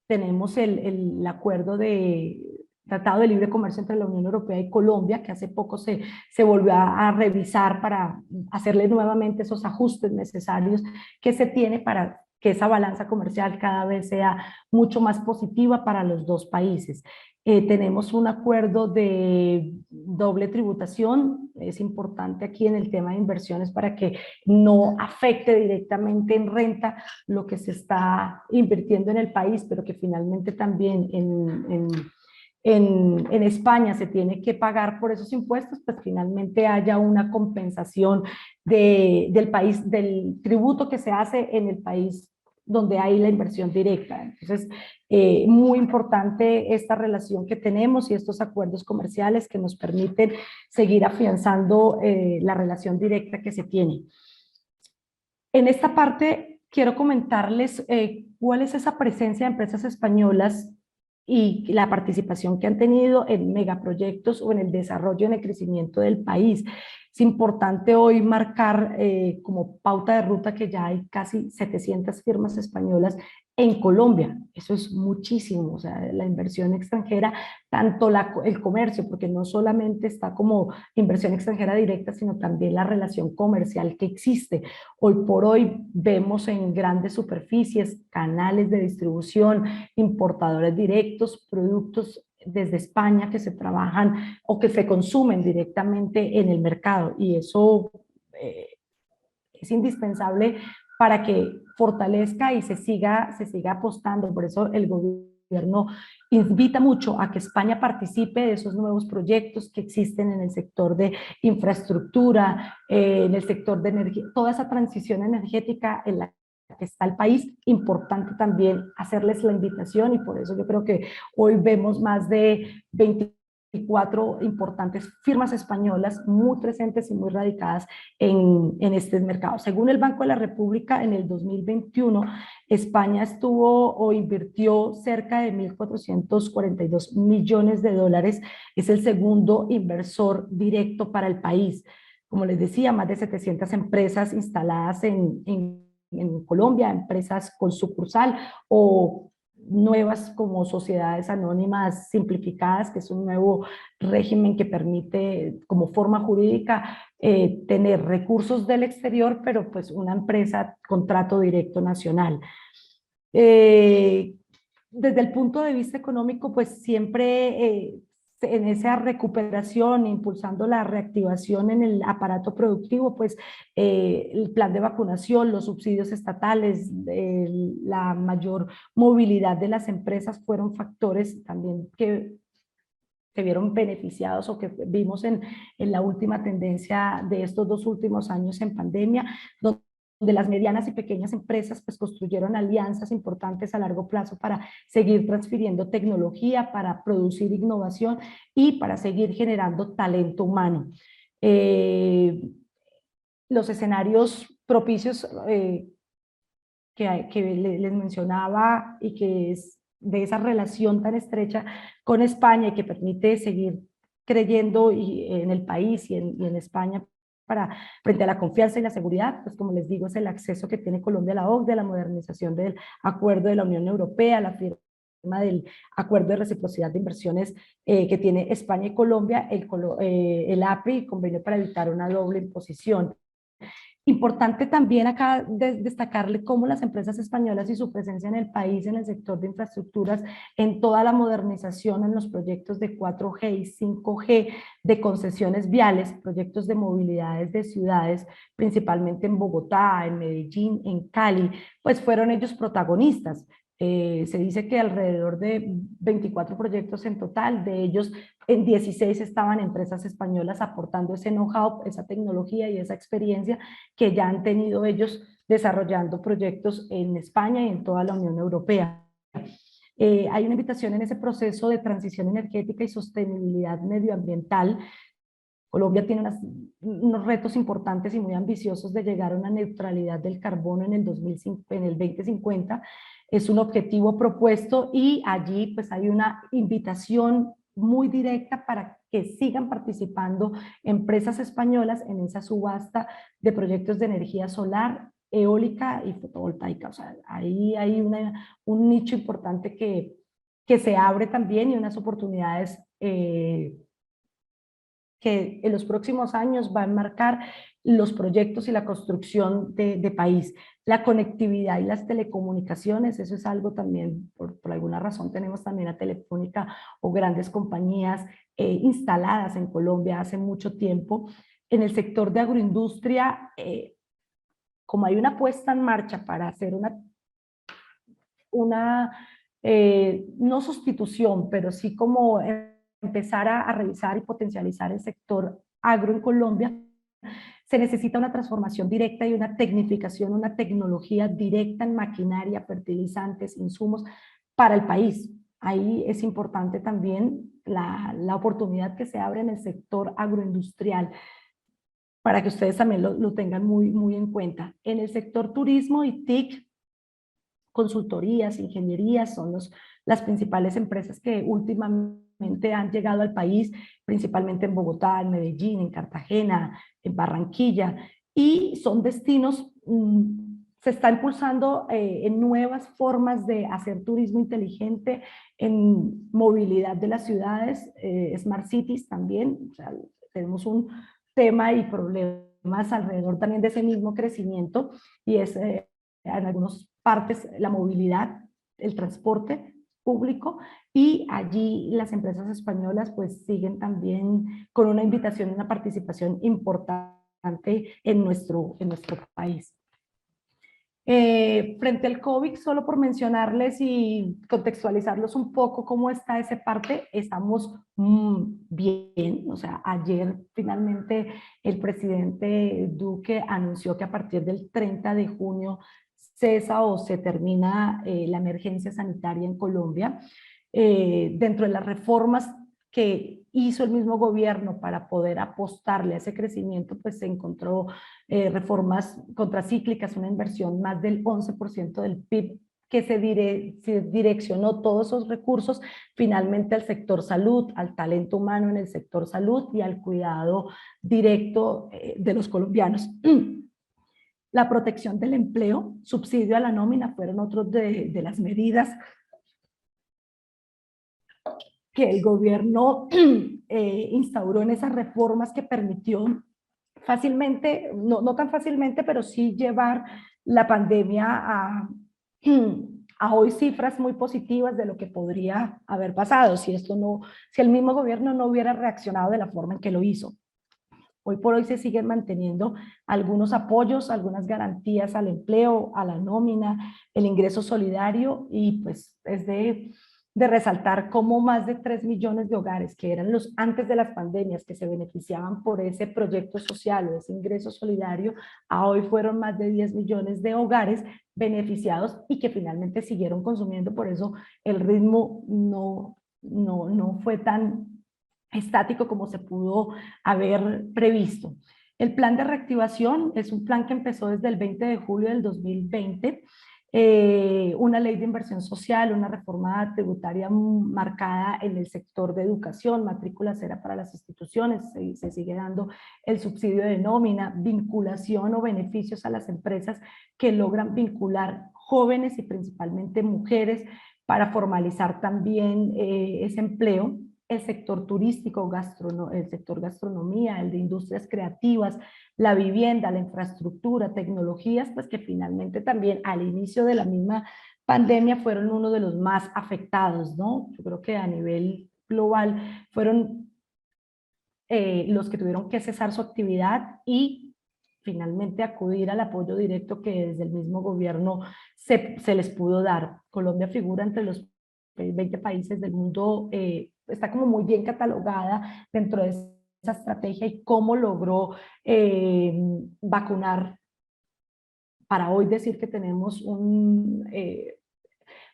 Tenemos el acuerdo de Tratado de Libre Comercio entre la Unión Europea y Colombia, que hace poco se volvió a revisar para hacerle nuevamente esos ajustes necesarios que se tiene para que esa balanza comercial cada vez sea mucho más positiva para los dos países. Tenemos un acuerdo de doble tributación, es importante aquí en el tema de inversiones para que no afecte directamente en renta lo que se está invirtiendo en el país, pero que finalmente también en España se tiene que pagar por esos impuestos, pues finalmente haya una compensación del país, del tributo que se hace en el país donde hay la inversión directa. Entonces, muy importante esta relación que tenemos y estos acuerdos comerciales que nos permiten seguir afianzando la relación directa que se tiene. En esta parte quiero comentarles cuál es esa presencia de empresas españolas y la participación que han tenido en megaproyectos o en el desarrollo, en el crecimiento del país. Es importante hoy marcar como pauta de ruta que ya hay casi 700 firmas españolas en Colombia. Eso es muchísimo, o sea, la inversión extranjera, tanto el comercio, porque no solamente está como inversión extranjera directa, sino también la relación comercial que existe. Hoy por hoy vemos en grandes superficies, canales de distribución, importadores directos, productos desde España que se trabajan o que se consumen directamente en el mercado, y eso es indispensable para que fortalezca y se siga apostando. Por eso el gobierno invita mucho a que España participe de esos nuevos proyectos que existen en el sector de infraestructura, en el sector de energía, toda esa transición energética en la que está el país. Importante también hacerles la invitación, y por eso yo creo que hoy vemos más de 24 importantes firmas españolas muy presentes y muy radicadas en este mercado. Según el Banco de la República, en el 2021, España estuvo o invirtió cerca de 1.442 millones de dólares. Es el segundo inversor directo para el país. Como les decía, más de 700 empresas instaladas en Colombia, empresas con sucursal o nuevas como sociedades anónimas simplificadas, que es un nuevo régimen que permite como forma jurídica tener recursos del exterior, pero pues una empresa con trato directo nacional. Desde el punto de vista económico, pues siempre en esa recuperación, impulsando la reactivación en el aparato productivo, pues el plan de vacunación, los subsidios estatales, la mayor movilidad de las empresas fueron factores también que se vieron beneficiados o que vimos en la última tendencia de estos 2 últimos años en pandemia, donde las medianas y pequeñas empresas pues construyeron alianzas importantes a largo plazo para seguir transfiriendo tecnología, para producir innovación y para seguir generando talento humano. Los escenarios propicios que les mencionaba y que es de esa relación tan estrecha con España y que permite seguir creyendo en el país y en España frente a la confianza y la seguridad, pues como les digo, es el acceso que tiene Colombia a la OCDE, la modernización del acuerdo de la Unión Europea, la firma del acuerdo de reciprocidad de inversiones que tiene España y Colombia, el API, convenio para evitar una doble imposición. Importante también acá destacarle cómo las empresas españolas y su presencia en el país en el sector de infraestructuras, en toda la modernización en los proyectos de 4G y 5G, de concesiones viales, proyectos de movilidades de ciudades, principalmente en Bogotá, en Medellín, en Cali, pues fueron ellos protagonistas. Se dice que alrededor de 24 proyectos en total, de ellos en 16 estaban empresas españolas aportando ese know-how, esa tecnología y esa experiencia que ya han tenido ellos desarrollando proyectos en España y en toda la Unión Europea. Hay una invitación en ese proceso de transición energética y sostenibilidad medioambiental. Colombia tiene unos retos importantes y muy ambiciosos de llegar a una neutralidad del carbono en el 2050. Es un objetivo propuesto y allí pues hay una invitación muy directa para que sigan participando empresas españolas en esa subasta de proyectos de energía solar, eólica y fotovoltaica. O sea, ahí hay un nicho importante que se abre también y unas oportunidades que en los próximos años va a enmarcar los proyectos y la construcción de país. La conectividad y las telecomunicaciones, eso es algo también, por alguna razón tenemos también a Telefónica o grandes compañías instaladas en Colombia hace mucho tiempo. En el sector de agroindustria, como hay una puesta en marcha para hacer no sustitución, pero sí como empezar a revisar y potencializar el sector agro en Colombia, se necesita una transformación directa y una tecnificación, una tecnología directa en maquinaria, fertilizantes, insumos para el país. Ahí es importante también la oportunidad que se abre en el sector agroindustrial, para que ustedes también lo tengan muy en cuenta. En el sector turismo y TIC, consultorías, ingenierías, son las principales empresas que últimamente han llegado al país, principalmente en Bogotá, en Medellín, en Cartagena, en Barranquilla, y son destinos, se está impulsando en nuevas formas de hacer turismo inteligente, en movilidad de las ciudades, Smart Cities también. O sea, tenemos un tema y problemas alrededor también de ese mismo crecimiento, y es en algunas partes la movilidad, el transporte público, y allí las empresas españolas pues siguen también con una invitación, una participación importante en nuestro país. Frente al COVID, solo por mencionarles y contextualizarlos un poco cómo está esa parte, estamos bien. O sea, ayer finalmente el presidente Duque anunció que a partir del 30 de junio cesa o se termina la emergencia sanitaria en Colombia. Dentro de las reformas que hizo el mismo gobierno para poder apostarle a ese crecimiento, pues se encontró reformas contracíclicas, una inversión más del 11% del PIB, que se direccionó todos esos recursos finalmente al sector salud, al talento humano en el sector salud y al cuidado directo de los colombianos. La protección del empleo, subsidio a la nómina, fueron otros de las medidas que el gobierno instauró en esas reformas que permitió fácilmente, no tan fácilmente, pero sí llevar la pandemia a hoy cifras muy positivas de lo que podría haber pasado si el mismo gobierno no hubiera reaccionado de la forma en que lo hizo. Hoy por hoy se siguen manteniendo algunos apoyos, algunas garantías al empleo, a la nómina, el ingreso solidario, y pues es de resaltar cómo más de 3 millones de hogares que eran los antes de las pandemias que se beneficiaban por ese proyecto social o ese ingreso solidario, a hoy fueron más de 10 millones de hogares beneficiados y que finalmente siguieron consumiendo. Por eso el ritmo no fue tan estático como se pudo haber previsto. El plan de reactivación es un plan que empezó desde el 20 de julio del 2020, una ley de inversión social, una reforma tributaria marcada en el sector de educación, matrícula cero para las instituciones, se sigue dando el subsidio de nómina, vinculación o beneficios a las empresas que logran vincular jóvenes y principalmente mujeres para formalizar también ese empleo. El sector turístico, el sector gastronomía, el de industrias creativas, la vivienda, la infraestructura, tecnologías, pues que finalmente también al inicio de la misma pandemia fueron uno de los más afectados, ¿no? Yo creo que a nivel global fueron los que tuvieron que cesar su actividad y finalmente acudir al apoyo directo que desde el mismo gobierno se les pudo dar. Colombia figura entre los 20 países del mundo, está como muy bien catalogada dentro de esa estrategia y cómo logró vacunar, para hoy decir que tenemos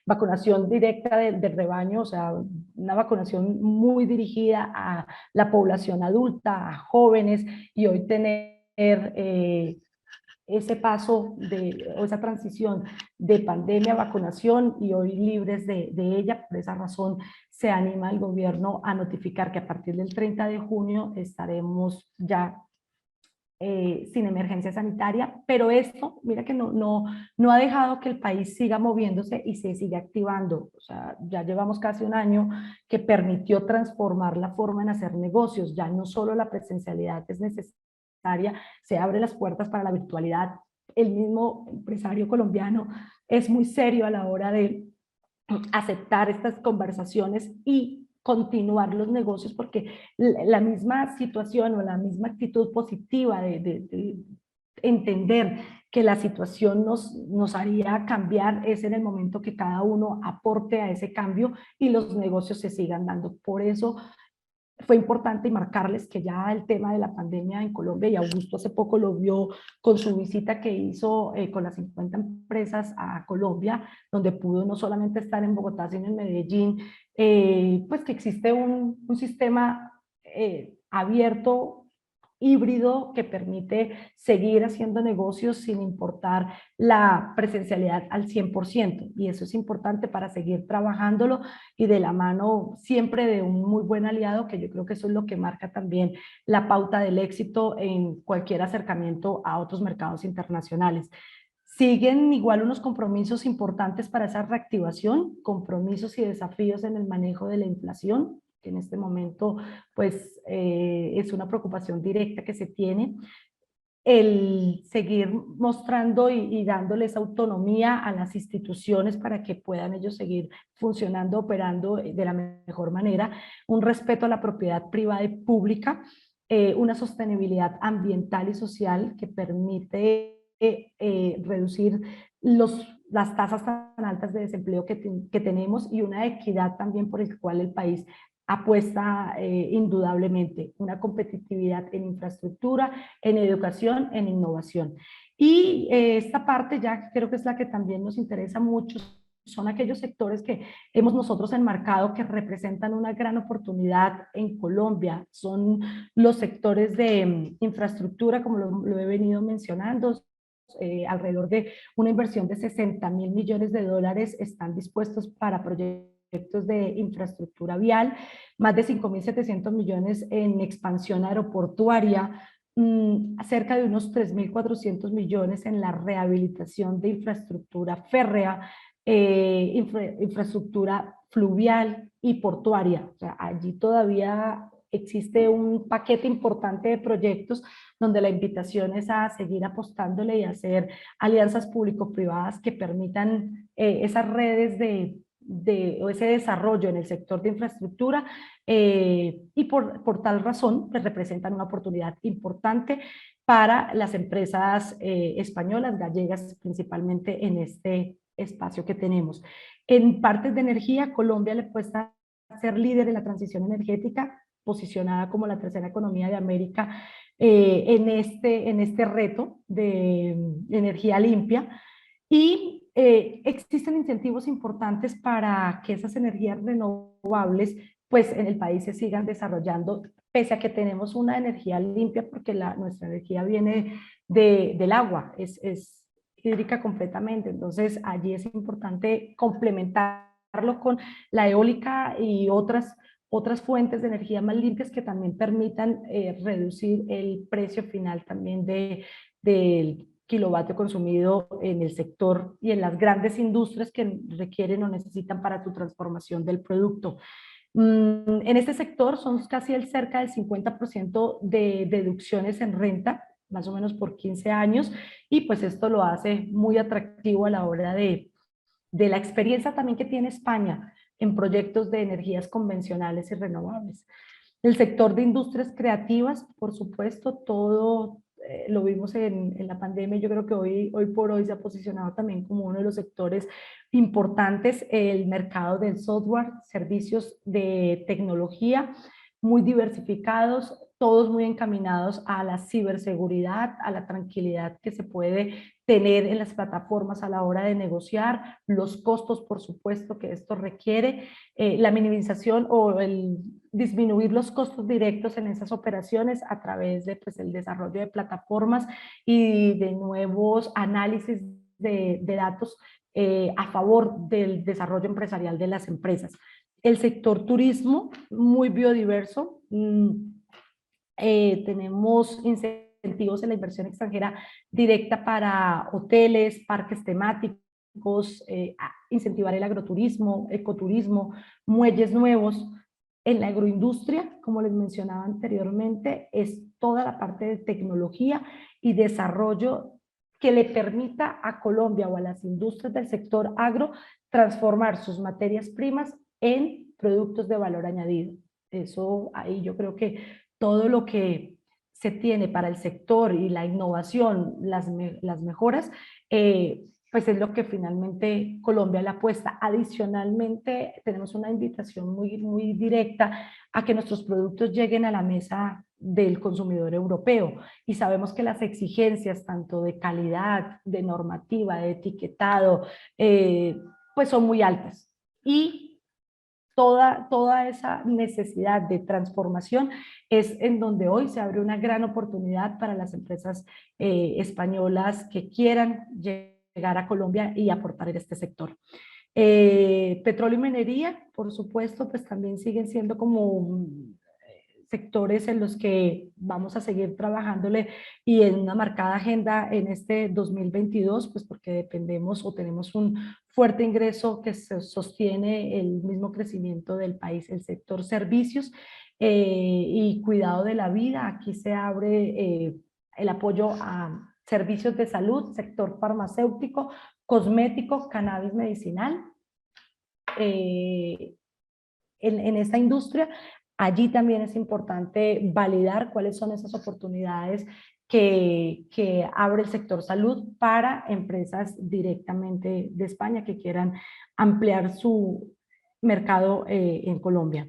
vacunación directa del rebaño, o sea, una vacunación muy dirigida a la población adulta, a jóvenes, y hoy tener ese paso o esa transición de pandemia a vacunación y hoy libres de ella. Por esa razón se anima al gobierno a notificar que a partir del 30 de junio estaremos ya sin emergencia sanitaria, pero esto, mira que no ha dejado que el país siga moviéndose y se sigue activando. O sea, ya llevamos casi un año que permitió transformar la forma en hacer negocios. Ya no solo la presencialidad es necesaria, se abren las puertas para la virtualidad. El mismo empresario colombiano es muy serio a la hora de aceptar estas conversaciones y continuar los negocios, porque la misma situación o la misma actitud positiva de entender que la situación nos haría cambiar es en el momento que cada uno aporte a ese cambio y los negocios se sigan dando. Por eso fue importante marcarles que ya el tema de la pandemia en Colombia, y Augusto hace poco lo vio con su visita que hizo con las 50 empresas a Colombia, donde pudo no solamente estar en Bogotá, sino en Medellín, pues que existe un sistema abierto, híbrido, que permite seguir haciendo negocios sin importar la presencialidad al 100%, y eso es importante para seguir trabajándolo y de la mano siempre de un muy buen aliado, que yo creo que eso es lo que marca también la pauta del éxito en cualquier acercamiento a otros mercados internacionales. Siguen igual unos compromisos importantes para esa reactivación, compromisos y desafíos en el manejo de la inflación, que en este momento pues es una preocupación directa que se tiene. El seguir mostrando y dándoles autonomía a las instituciones para que puedan ellos seguir funcionando, operando de la mejor manera, un respeto a la propiedad privada y pública, una sostenibilidad ambiental y social que permite reducir las tasas tan altas de desempleo que tenemos, y una equidad también por el cual el país apuesta indudablemente, una competitividad en infraestructura, en educación, en innovación. Y esta parte ya creo que es la que también nos interesa mucho, son aquellos sectores que hemos nosotros enmarcado que representan una gran oportunidad en Colombia. Son los sectores de infraestructura, como lo he venido mencionando. Alrededor de una inversión de $60.000 millones están dispuestos para proyectos de infraestructura vial, más de 5.700 millones en expansión aeroportuaria, cerca de unos 3.400 millones en la rehabilitación de infraestructura férrea, infraestructura fluvial y portuaria. O sea, allí todavía existe un paquete importante de proyectos donde la invitación es a seguir apostándole y hacer alianzas público-privadas que permitan esas redes o ese desarrollo en el sector de infraestructura, y por tal razón pues representan una oportunidad importante para las empresas españolas, gallegas principalmente, en este espacio que tenemos. En partes de energía, Colombia le apuesta a ser líder en la transición energética, posicionada como la tercera economía de América en este reto de energía limpia. Y existen incentivos importantes para que esas energías renovables pues en el país se sigan desarrollando, pese a que tenemos una energía limpia, porque nuestra energía viene del agua, es hídrica completamente. Entonces allí es importante complementarlo con la eólica y otras fuentes de energía más limpias que también permitan reducir el precio final también del kilovatio consumido en el sector y en las grandes industrias que requieren o necesitan para tu transformación del producto. En este sector son casi cerca del 50% de deducciones en renta, más o menos por 15 años, y pues esto lo hace muy atractivo a la hora de la experiencia también que tiene España en proyectos de energías convencionales y renovables. El sector de industrias creativas, por supuesto, todo lo vimos en la pandemia. Yo creo que hoy por hoy se ha posicionado también como uno de los sectores importantes el mercado del software, servicios de tecnología muy diversificados, todos muy encaminados a la ciberseguridad, a la tranquilidad que se puede tener en las plataformas a la hora de negociar, los costos, por supuesto, que esto requiere, la minimización o el disminuir los costos directos en esas operaciones a través de pues, el desarrollo de plataformas y de nuevos análisis de datos a favor del desarrollo empresarial de las empresas. El sector turismo, muy biodiverso. Tenemos incentivos en la inversión extranjera directa para hoteles, parques temáticos, incentivar el agroturismo, ecoturismo, muelles nuevos. En la agroindustria, como les mencionaba anteriormente, es toda la parte de tecnología y desarrollo que le permita a Colombia o a las industrias del sector agro transformar sus materias primas en productos de valor añadido. Eso ahí yo creo que todo lo que se tiene para el sector y la innovación, las mejoras, pues es lo que finalmente Colombia le apuesta. Adicionalmente, tenemos una invitación muy directa a que nuestros productos lleguen a la mesa del consumidor europeo y sabemos que las exigencias tanto de calidad, de normativa, de etiquetado, pues son muy altas y toda esa necesidad de transformación es en donde hoy se abre una gran oportunidad para las empresas españolas que quieran llegar a Colombia y aportar en este sector. Petróleo y minería, por supuesto, pues también siguen siendo como sectores en los que vamos a seguir trabajándole y en una marcada agenda en este 2022, pues porque dependemos o tenemos un fuerte ingreso que se sostiene el mismo crecimiento del país, el sector servicios y cuidado de la vida. Aquí se abre el apoyo a servicios de salud, sector farmacéutico, cosmético, cannabis medicinal. En esta industria, allí también es importante validar cuáles son esas oportunidades que abre el sector salud para empresas directamente de España que quieran ampliar su mercado en Colombia.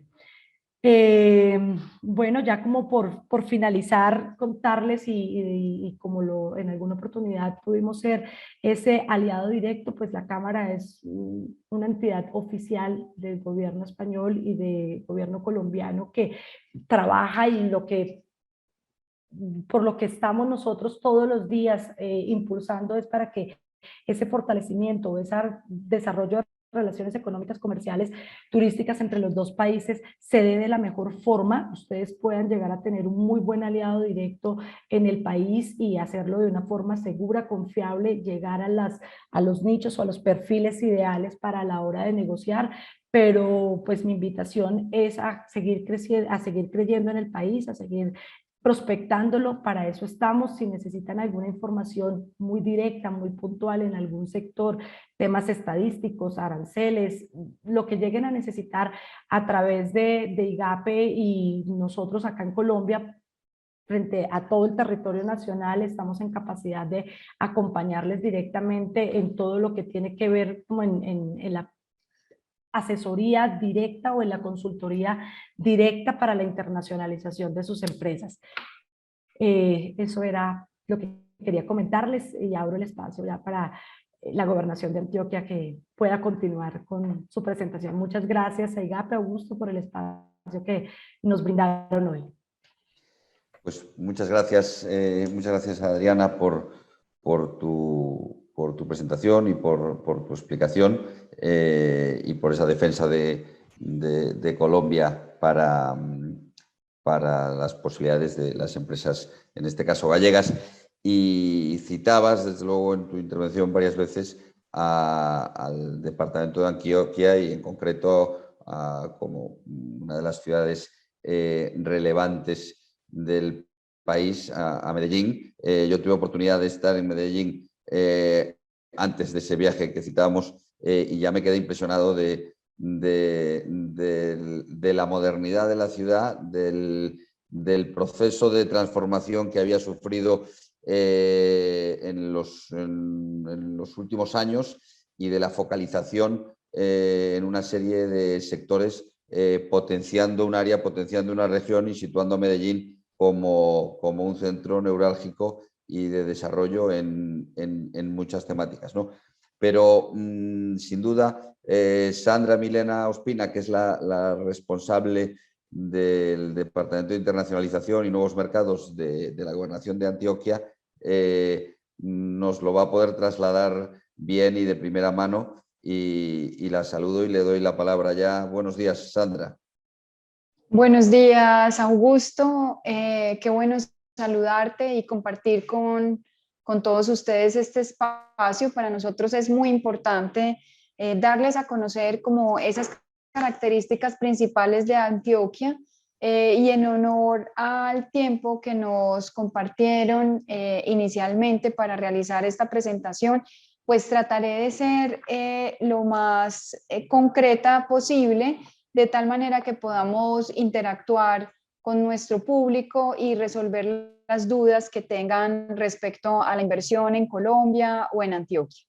Bueno, ya como por finalizar, contarles y como en alguna oportunidad pudimos ser ese aliado directo, pues la Cámara es una entidad oficial del gobierno español y del gobierno colombiano que trabaja y por lo que estamos nosotros todos los días impulsando es para que ese fortalecimiento, ese desarrollo de relaciones económicas, comerciales, turísticas entre los dos países se dé de la mejor forma, ustedes puedan llegar a tener un muy buen aliado directo en el país y hacerlo de una forma segura, confiable, llegar a los nichos o a los perfiles ideales para la hora de negociar, pero pues mi invitación es a seguir creciendo, a seguir creyendo en el país, a seguir prospectándolo. Para eso estamos. Si necesitan alguna información muy directa, muy puntual en algún sector, temas estadísticos, aranceles, lo que lleguen a necesitar a través de IGAPE y nosotros acá en Colombia, frente a todo el territorio nacional, estamos en capacidad de acompañarles directamente en todo lo que tiene que ver como en la asesoría directa o en la consultoría directa para la internacionalización de sus empresas. Eso era lo que quería comentarles y abro el espacio ya para la Gobernación de Antioquia que pueda continuar con su presentación. Muchas gracias a IGAPE, Augusto, por el espacio que nos brindaron hoy. Pues muchas gracias Adriana por tu presentación y por tu explicación y por esa defensa de Colombia para las posibilidades de las empresas, en este caso gallegas. Y citabas, desde luego, en tu intervención varias veces al departamento de Antioquia y en concreto como una de las ciudades relevantes del país, a Medellín. Yo tuve oportunidad de estar en Medellín antes de ese viaje que citábamos y ya me quedé impresionado de la modernidad de la ciudad, del del proceso de transformación que había sufrido en los últimos años y de la focalización en una serie de sectores, potenciando un área, potenciando una región y situando a Medellín como un centro neurálgico y de desarrollo en muchas temáticas, ¿no? Pero sin duda, Sandra Milena Ospina, que es la responsable del Departamento de Internacionalización y Nuevos Mercados de la Gobernación de Antioquia, nos lo va a poder trasladar bien y de primera mano, y la saludo y le doy la palabra ya. Buenos días, Sandra. Buenos días, Augusto. Qué bueno saludarte y compartir con todos ustedes este espacio. Para nosotros es muy importante darles a conocer como esas características principales de Antioquia, y en honor al tiempo que nos compartieron inicialmente para realizar esta presentación, pues trataré de ser lo más concreta posible, de tal manera que podamos interactuar con nuestro público y resolver las dudas que tengan respecto a la inversión en Colombia o en Antioquia.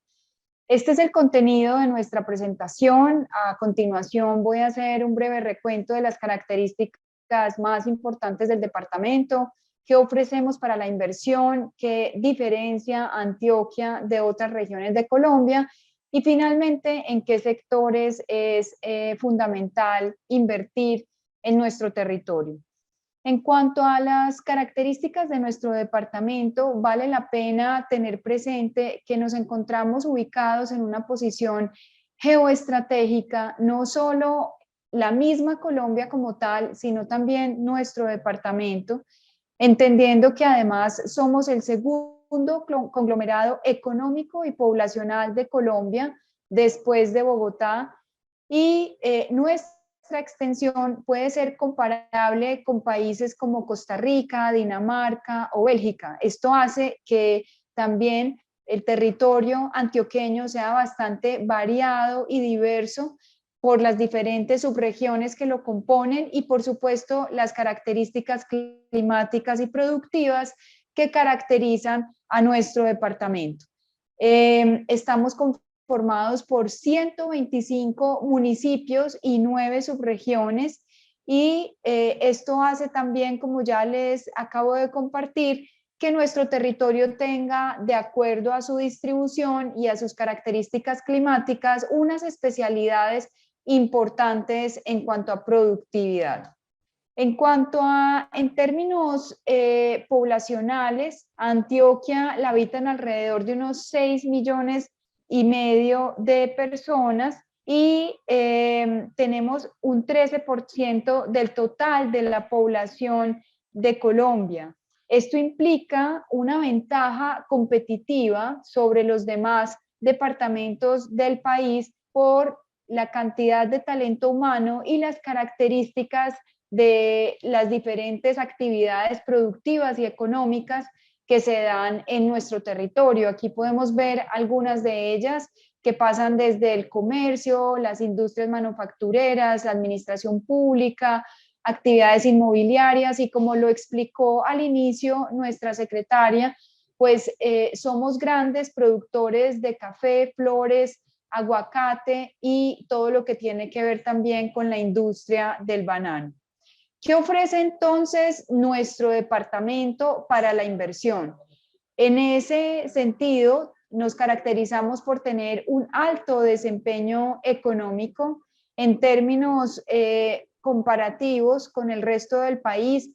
Este es el contenido de nuestra presentación. A continuación voy a hacer un breve recuento de las características más importantes del departamento, qué ofrecemos para la inversión, qué diferencia Antioquia de otras regiones de Colombia, y finalmente en qué sectores es fundamental invertir en nuestro territorio. En cuanto a las características de nuestro departamento, vale la pena tener presente que nos encontramos ubicados en una posición geoestratégica, no solo la misma Colombia como tal, sino también nuestro departamento, entendiendo que además somos el segundo conglomerado económico y poblacional de Colombia después de Bogotá, y nuestra extensión puede ser comparable con países como Costa Rica, Dinamarca o Bélgica. Esto hace que también el territorio antioqueño sea bastante variado y diverso por las diferentes subregiones que lo componen y, por supuesto, las características climáticas y productivas que caracterizan a nuestro departamento. Estamos conformados por 125 municipios y 9 subregiones, y esto hace también, como ya les acabo de compartir, que nuestro territorio tenga, de acuerdo a su distribución y a sus características climáticas, unas especialidades importantes en cuanto a productividad. En términos poblacionales, Antioquia la habitan alrededor de unos 6,5 millones de personas, y tenemos un 13% del total de la población de Colombia. Esto implica una ventaja competitiva sobre los demás departamentos del país por la cantidad de talento humano y las características de las diferentes actividades productivas y económicas que se dan en nuestro territorio. Aquí podemos ver algunas de ellas, que pasan desde el comercio, las industrias manufactureras, la administración pública, actividades inmobiliarias, y como lo explicó al inicio nuestra secretaria, pues somos grandes productores de café, flores, aguacate y todo lo que tiene que ver también con la industria del banano. ¿Qué ofrece entonces nuestro departamento para la inversión? En ese sentido, nos caracterizamos por tener un alto desempeño económico en términos comparativos con el resto del país.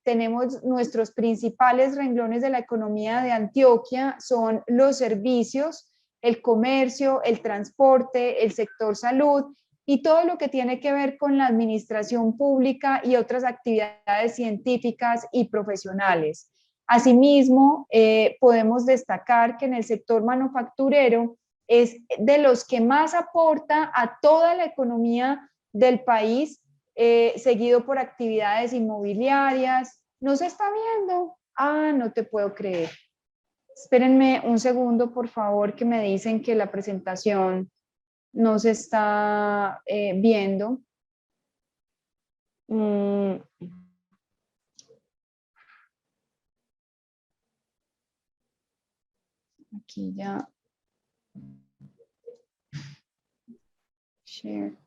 Tenemos nuestros principales renglones de la economía de Antioquia, son los servicios, el comercio, el transporte, el sector salud y todo lo que tiene que ver con la administración pública y otras actividades científicas y profesionales. Asimismo, podemos destacar que en el sector manufacturero es de los que más aporta a toda la economía del país, seguido por actividades inmobiliarias. ¿No se está viendo? Ah, no te puedo creer. Espérenme un segundo, por favor, que me dicen que la presentación no se está viendo. aquí ya. Share.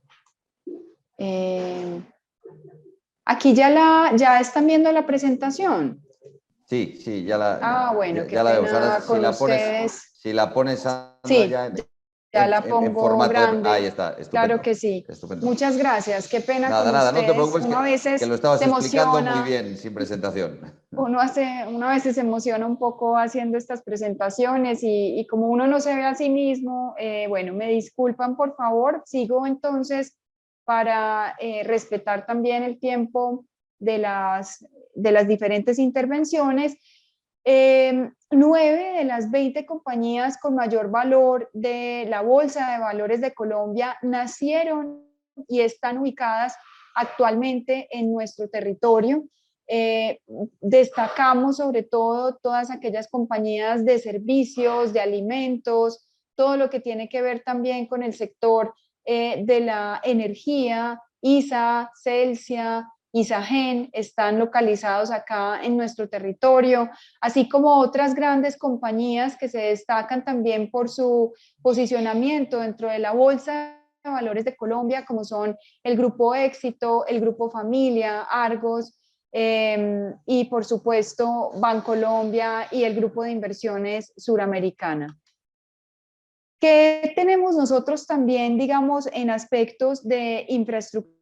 Aquí ya están viendo la presentación. Sí, sí, ya la, bueno, ya, qué ya la vemos. pena Ahora, con ustedes. si la pones, Sandra, Sí, ya ya la en pongo formato grande. ahí está, estupendo. Claro que sí. Estupendo. Muchas gracias. Qué pena Nada, con nada, no te ustedes. preocupes Uno a veces que lo estabas se explicando muy emociona. bien, sin presentación. Uno a veces se emociona un poco haciendo estas presentaciones y como uno no se ve a sí mismo, bueno, me disculpan por favor. Sigo entonces para respetar también el tiempo de las diferentes intervenciones. 9 de las 20 compañías con mayor valor de la Bolsa de Valores de Colombia nacieron y están ubicadas actualmente en nuestro territorio. Destacamos sobre todo todas aquellas compañías de servicios, de alimentos, todo lo que tiene que ver también con el sector de la energía. ISA, Celsia, Isagen están localizados acá en nuestro territorio, así como otras grandes compañías que se destacan también por su posicionamiento dentro de la Bolsa de Valores de Colombia, como son el Grupo Éxito, el Grupo Familia, Argos, y por supuesto Bancolombia y el Grupo de Inversiones Suramericana. ¿Qué tenemos nosotros también, digamos, en aspectos de infraestructura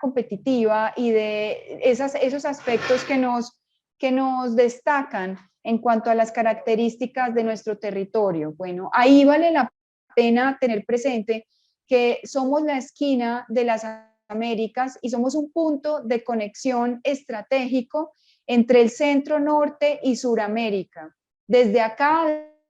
competitiva y de esos aspectos que nos destacan en cuanto a las características de nuestro territorio? Bueno, ahí vale la pena tener presente que somos la esquina de las Américas y somos un punto de conexión estratégico entre el centro norte y Suramérica. Desde acá,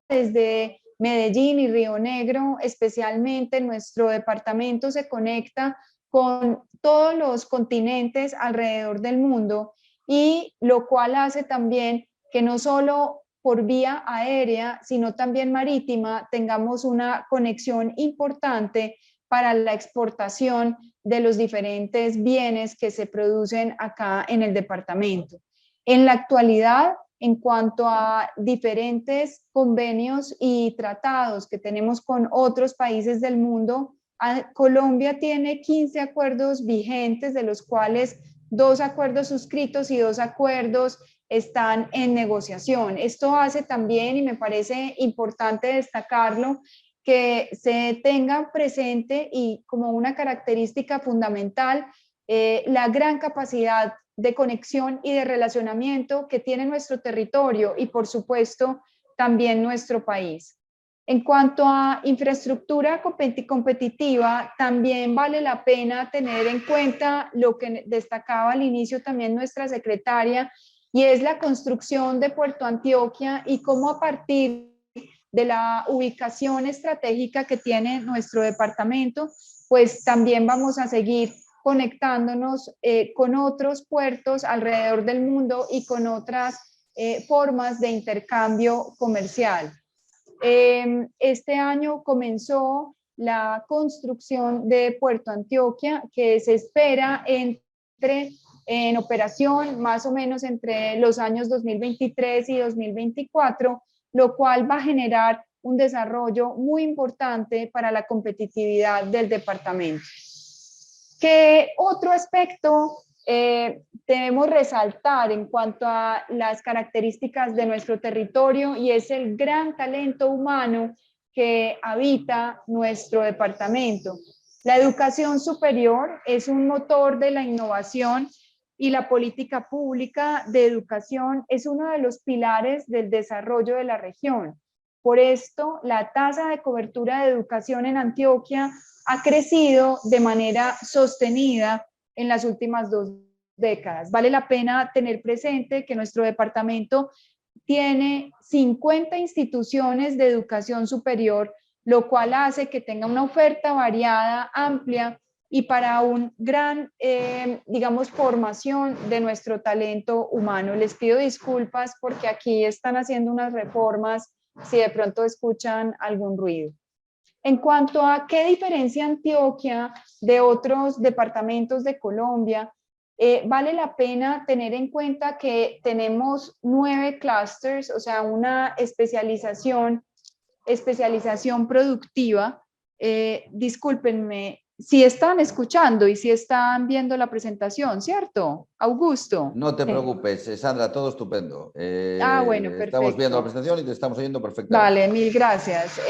desde Medellín y Río Negro, especialmente nuestro departamento se conecta con todos los continentes alrededor del mundo, y lo cual hace también que no solo por vía aérea, sino también marítima, tengamos una conexión importante para la exportación de los diferentes bienes que se producen acá en el departamento. En la actualidad, en cuanto a diferentes convenios y tratados que tenemos con otros países del mundo, Colombia tiene 15 acuerdos vigentes, de los cuales 2 acuerdos suscritos y 2 acuerdos están en negociación. Esto hace también, y me parece importante destacarlo, que se tenga presente y como una característica fundamental la gran capacidad de conexión y de relacionamiento que tiene nuestro territorio y por supuesto también nuestro país. En cuanto a infraestructura competitiva, también vale la pena tener en cuenta lo que destacaba al inicio también nuestra secretaria, y es la construcción de Puerto Antioquia y cómo a partir de la ubicación estratégica que tiene nuestro departamento, pues también vamos a seguir conectándonos con otros puertos alrededor del mundo y con otras formas de intercambio comercial. Este año comenzó la construcción de Puerto Antioquia, que se espera entre en operación más o menos entre los años 2023 y 2024, lo cual va a generar un desarrollo muy importante para la competitividad del departamento. ¿Qué otro aspecto debemos resaltar en cuanto a las características de nuestro territorio? Y es el gran talento humano que habita nuestro departamento. La educación superior es un motor de la innovación y la política pública de educación es uno de los pilares del desarrollo de la región. Por esto, la tasa de cobertura de educación en Antioquia ha crecido de manera sostenida en las últimas 2 décadas. Vale la pena tener presente que nuestro departamento tiene 50 instituciones de educación superior, lo cual hace que tenga una oferta variada, amplia, y para un gran, digamos, formación de nuestro talento humano. Les pido disculpas porque aquí están haciendo unas reformas, si de pronto escuchan algún ruido. En cuanto a qué diferencia Antioquia de otros departamentos de Colombia, vale la pena tener en cuenta que tenemos 9 clusters, o sea, una especialización especialización productiva. Discúlpenme, si están escuchando y si están viendo la presentación, ¿cierto? Augusto. No te preocupes, Sandra, todo estupendo. Bueno, Estamos viendo la perfecto. presentación y te estamos oyendo perfectamente. Vale, mil gracias.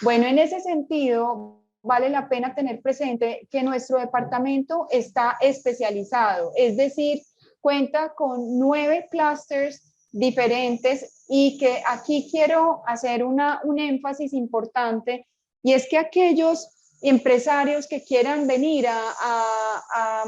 Bueno, en ese sentido, vale la pena tener presente que nuestro departamento está especializado, es decir, cuenta con 9 clusters diferentes y que aquí quiero hacer un énfasis importante y es que aquellos empresarios que quieran venir a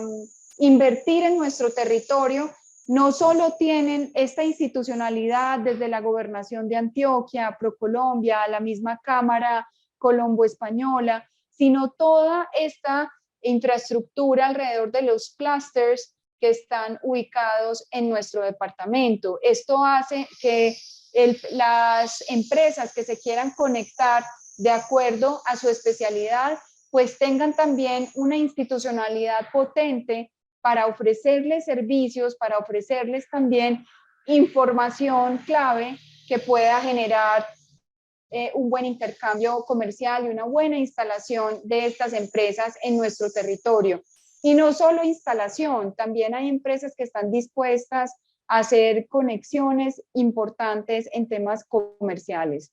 invertir en nuestro territorio no solo tienen esta institucionalidad desde la gobernación de Antioquia, ProColombia, la misma Cámara Colombo-Española, sino toda esta infraestructura alrededor de los clusters que están ubicados en nuestro departamento. Esto hace que las empresas que se quieran conectar de acuerdo a su especialidad, pues tengan también una institucionalidad potente para ofrecerles servicios, para ofrecerles también información clave que pueda generar un buen intercambio comercial y una buena instalación de estas empresas en nuestro territorio. Y no solo instalación, también hay empresas que están dispuestas a hacer conexiones importantes en temas comerciales.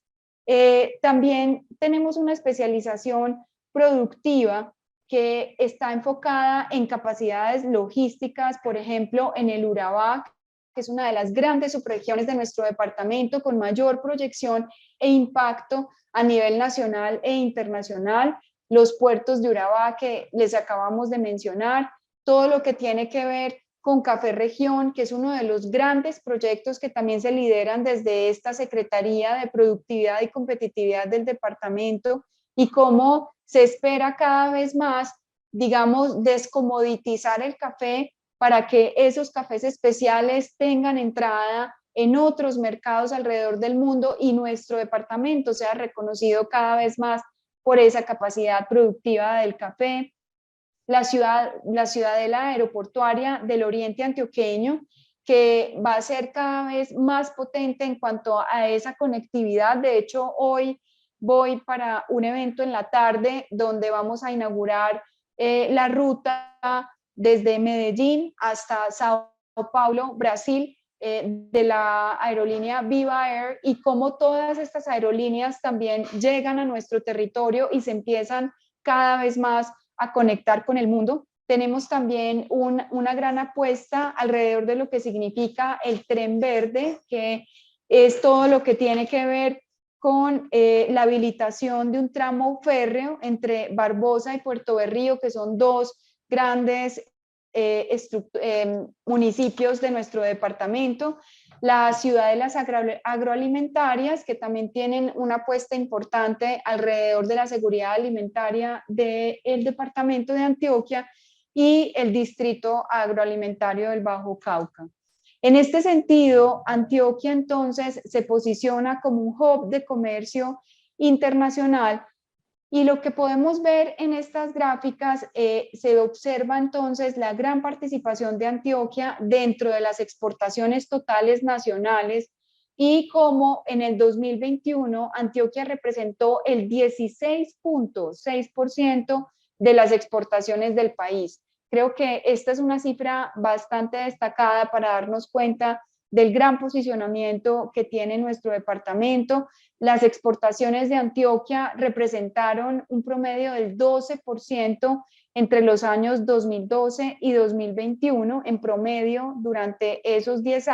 También tenemos una especialización productiva que está enfocada en capacidades logísticas, por ejemplo, en el Urabá, que es una de las grandes subregiones de nuestro departamento con mayor proyección e impacto a nivel nacional e internacional, los puertos de Urabá que les acabamos de mencionar, todo lo que tiene que ver con Café Región, que es uno de los grandes proyectos que también se lideran desde esta Secretaría de Productividad y Competitividad del departamento y cómo se espera cada vez más, digamos, descomoditizar el café para que esos cafés especiales tengan entrada en otros mercados alrededor del mundo y nuestro departamento sea reconocido cada vez más por esa capacidad productiva del café. La ciudadela aeroportuaria del Oriente Antioqueño, que va a ser cada vez más potente en cuanto a esa conectividad. De hecho, hoy voy para un evento en la tarde donde vamos a inaugurar la ruta desde Medellín hasta Sao Paulo, Brasil, de la aerolínea Viva Air y cómo todas estas aerolíneas también llegan a nuestro territorio y se empiezan cada vez más a conectar con el mundo. Tenemos también una gran apuesta alrededor de lo que significa el tren verde, que es todo lo que tiene que ver con la habilitación de un tramo férreo entre Barbosa y Puerto Berrío, que son dos grandes municipios de nuestro departamento. Las ciudadelas agroalimentarias, que también tienen una apuesta importante alrededor de la seguridad alimentaria del departamento de Antioquia, y el distrito agroalimentario del Bajo Cauca. En este sentido, Antioquia entonces se posiciona como un hub de comercio internacional y lo que podemos ver en estas gráficas, se observa entonces la gran participación de Antioquia dentro de las exportaciones totales nacionales y como en el 2021 Antioquia representó el 16.6% de las exportaciones del país. Creo que esta es una cifra bastante destacada para darnos cuenta del gran posicionamiento que tiene nuestro departamento. Las exportaciones de Antioquia representaron un promedio del 12% entre los años 2012 y 2021, en promedio durante esos 10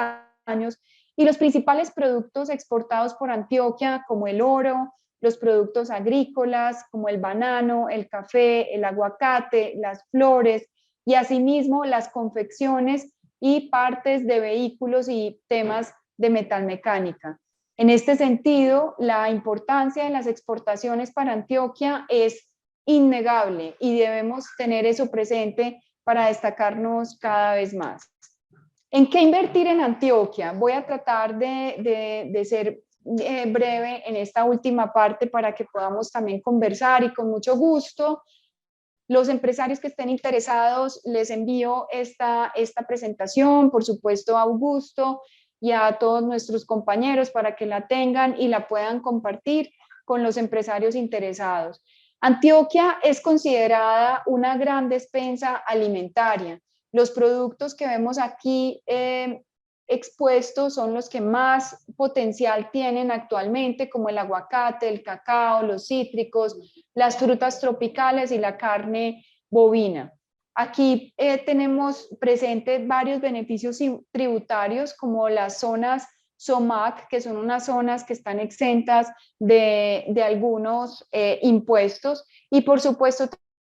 años. Y los principales productos exportados por Antioquia, como el oro, los productos agrícolas, como el banano, el café, el aguacate, las flores, y asimismo las confecciones y partes de vehículos y temas de metalmecánica. En este sentido, la importancia de las exportaciones para Antioquia es innegable y debemos tener eso presente para destacarnos cada vez más. ¿En qué invertir en Antioquia? Voy a tratar de ser breve en esta última parte para que podamos también conversar y con mucho gusto. Los empresarios que estén interesados, les envío esta presentación, por supuesto a Augusto y a todos nuestros compañeros para que la tengan y la puedan compartir. con los empresarios interesados. Antioquia es considerada una gran despensa alimentaria. Los productos que vemos aquí expuestos son los que más potencial tienen actualmente, como el aguacate, el cacao, los cítricos, las frutas tropicales y la carne bovina. Aquí tenemos presentes varios beneficios tributarios, como las zonas SOMAC, que son unas zonas que están exentas de algunos impuestos, y por supuesto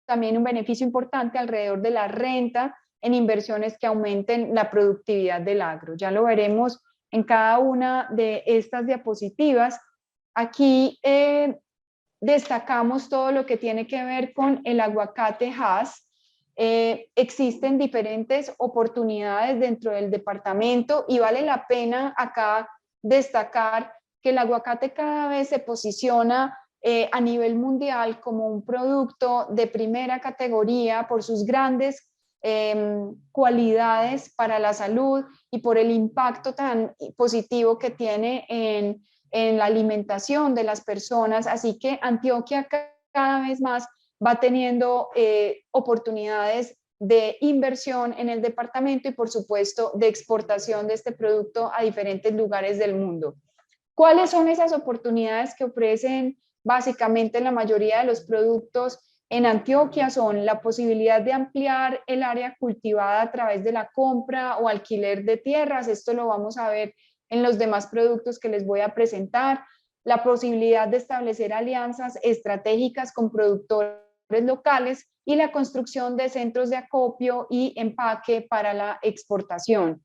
también un beneficio importante alrededor de la renta en inversiones que aumenten la productividad del agro. Ya lo veremos en cada una de estas diapositivas. Aquí destacamos todo lo que tiene que ver con el aguacate Hass. Existen diferentes oportunidades dentro del departamento y vale la pena acá destacar que el aguacate cada vez se posiciona a nivel mundial como un producto de primera categoría por sus grandes cualidades para la salud y por el impacto tan positivo que tiene en la alimentación de las personas. Así que Antioquia cada vez más va teniendo oportunidades de inversión en el departamento y por supuesto de exportación de este producto a diferentes lugares del mundo. ¿Cuáles son esas oportunidades que ofrecen básicamente la mayoría de los productos en Antioquia? Son la posibilidad de ampliar el área cultivada a través de la compra o alquiler de tierras. Esto lo vamos a ver en los demás productos que les voy a presentar. La posibilidad de establecer alianzas estratégicas con productores locales y la construcción de centros de acopio y empaque para la exportación.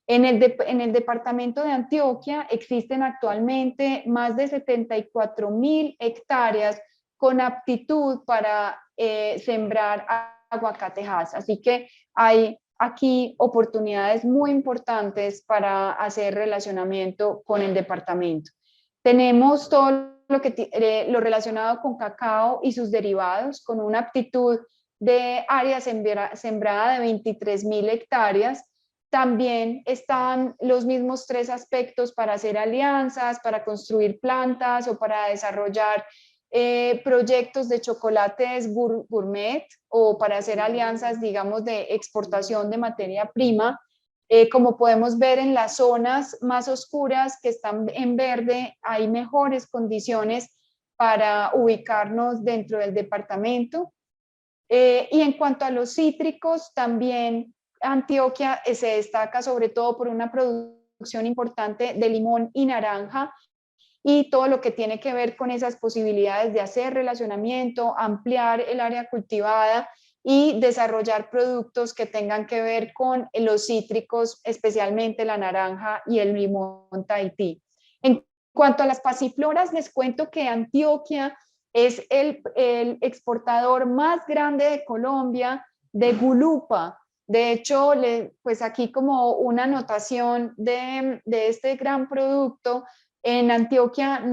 En el departamento de Antioquia existen actualmente más de 74.000 hectáreas con aptitud para sembrar aguacate Hass. Así que hay aquí oportunidades muy importantes para hacer relacionamiento con el departamento. Tenemos todo lo relacionado con cacao y sus derivados, con una aptitud de área sembrada de 23.000 hectáreas. También están los mismos tres aspectos para hacer alianzas, para construir plantas o para desarrollar proyectos de chocolates gourmet o para hacer alianzas, digamos, de exportación de materia prima. Como podemos ver en las zonas más oscuras que están en verde, hay mejores condiciones para ubicarnos dentro del departamento. Y en cuanto a los cítricos, también Antioquia se destaca sobre todo por una producción importante de limón y naranja y todo lo que tiene que ver con esas posibilidades de hacer relacionamiento, ampliar el área cultivada y desarrollar productos que tengan que ver con los cítricos, especialmente la naranja y el limón Tahití. En cuanto a las pasifloras, les cuento que Antioquia es el exportador más grande de Colombia de gulupa. De hecho, pues aquí como una anotación de este gran producto, en Antioquia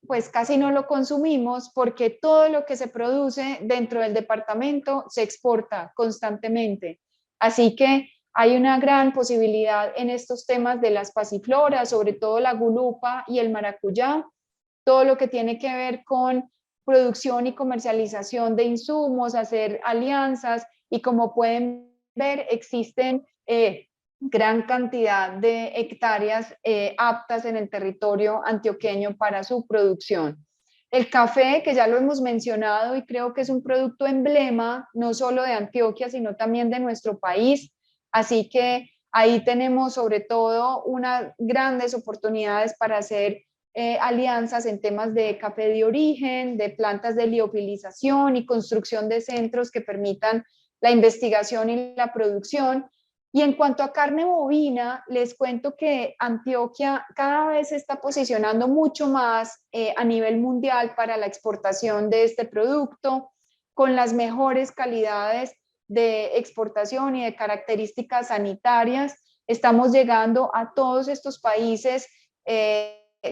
pues casi no lo consumimos porque todo lo que se produce dentro del departamento se exporta constantemente. Así que hay una gran posibilidad en estos temas de las pasifloras, sobre todo la gulupa y el maracuyá, todo lo que tiene que ver con producción y comercialización de insumos, hacer alianzas y como pueden ver existen gran cantidad de hectáreas aptas en el territorio antioqueño para su producción. El café, que ya lo hemos mencionado y creo que es un producto emblema, no solo de Antioquia, sino también de nuestro país. Así que ahí tenemos sobre todo unas grandes oportunidades para hacer alianzas en temas de café de origen, de plantas de liofilización y construcción de centros que permitan la investigación y la producción. Y en cuanto a carne bovina, les cuento que Antioquia cada vez se está posicionando mucho más a nivel mundial para la exportación de este producto, con las mejores calidades de exportación y de características sanitarias. Estamos llegando a todos estos países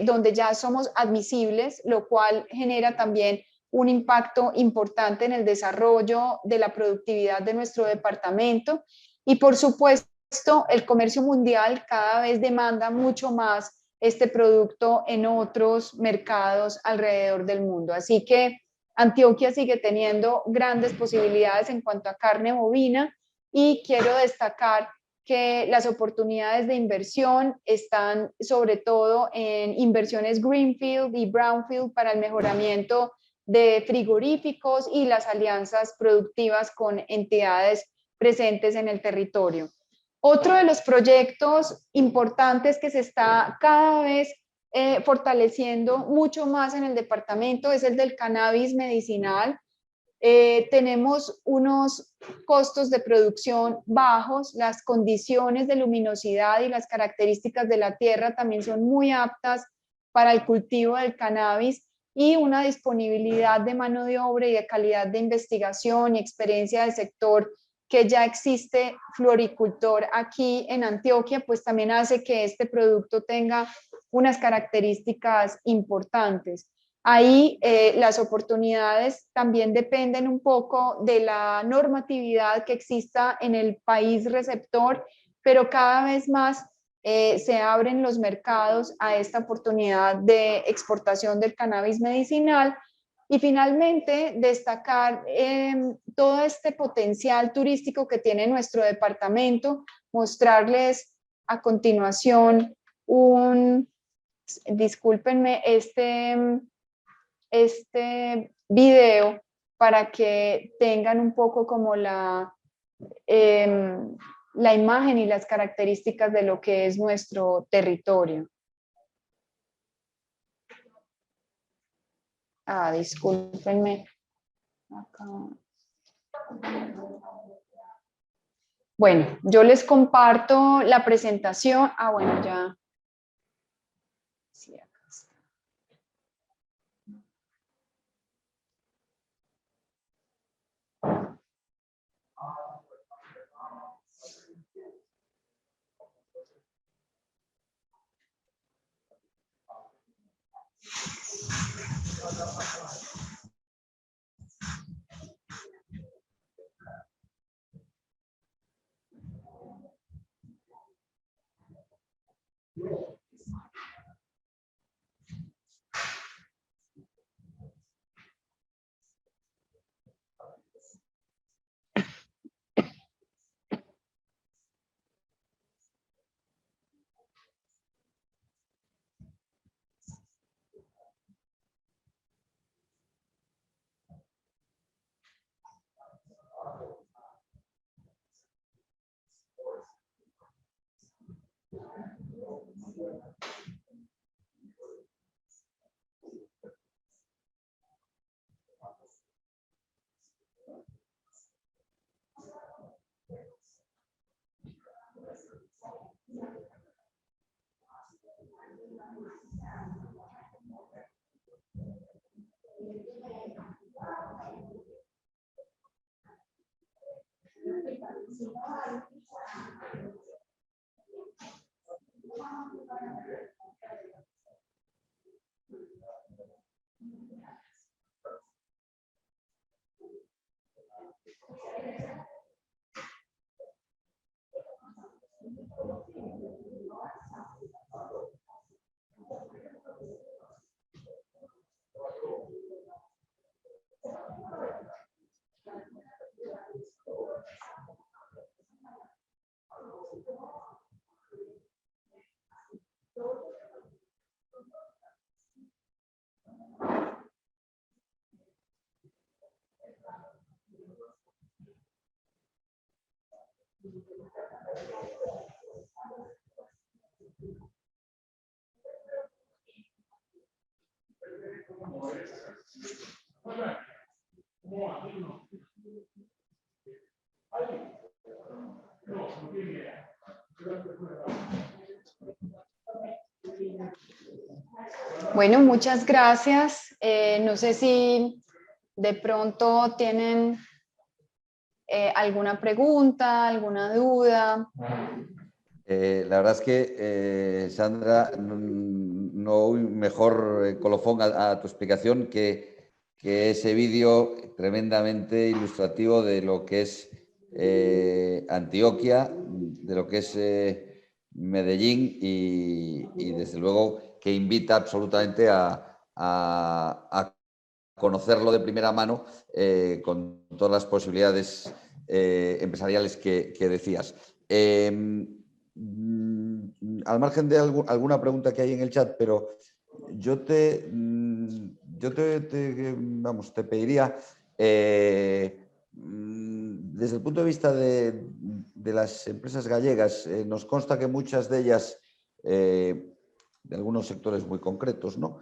donde ya somos admisibles, lo cual genera también un impacto importante en el desarrollo de la productividad de nuestro departamento. Y por supuesto, el comercio mundial cada vez demanda mucho más este producto en otros mercados alrededor del mundo. Así que Antioquia sigue teniendo grandes posibilidades en cuanto a carne bovina y quiero destacar que las oportunidades de inversión están sobre todo en inversiones greenfield y brownfield para el mejoramiento de frigoríficos y las alianzas productivas con entidades presentes en el territorio. Otro de los proyectos importantes que se está cada vez fortaleciendo mucho más en el departamento es el del cannabis medicinal. Tenemos unos costos de producción bajos, las condiciones de luminosidad y las características de la tierra también son muy aptas para el cultivo del cannabis y una disponibilidad de mano de obra y de calidad de investigación y experiencia del sector que ya existe floricultor aquí en Antioquia, pues también hace que este producto tenga unas características importantes. Ahí las oportunidades también dependen un poco de la normatividad que exista en el país receptor, pero cada vez más se abren los mercados a esta oportunidad de exportación del cannabis medicinal. Y finalmente, destacar todo este potencial turístico que tiene nuestro departamento, mostrarles a continuación discúlpenme, este video para que tengan un poco como la imagen y las características de lo que es nuestro territorio. Discúlpenme. Acá. Bueno, yo les comparto la presentación. Bueno, ya. Sí, acá está. Bueno, muchas gracias. No sé si de pronto tienen alguna pregunta, alguna duda. La verdad es que, Sandra, no hay mejor colofón a tu explicación que ese vídeo tremendamente ilustrativo de lo que es Antioquia, de lo que es Medellín y desde luego que invita absolutamente a conocerlo de primera mano con todas las posibilidades empresariales que decías. Al margen de alguna pregunta que hay en el chat, pero yo te pediría, desde el punto de vista de las empresas gallegas, nos consta que muchas de ellas, de algunos sectores muy concretos, ¿no?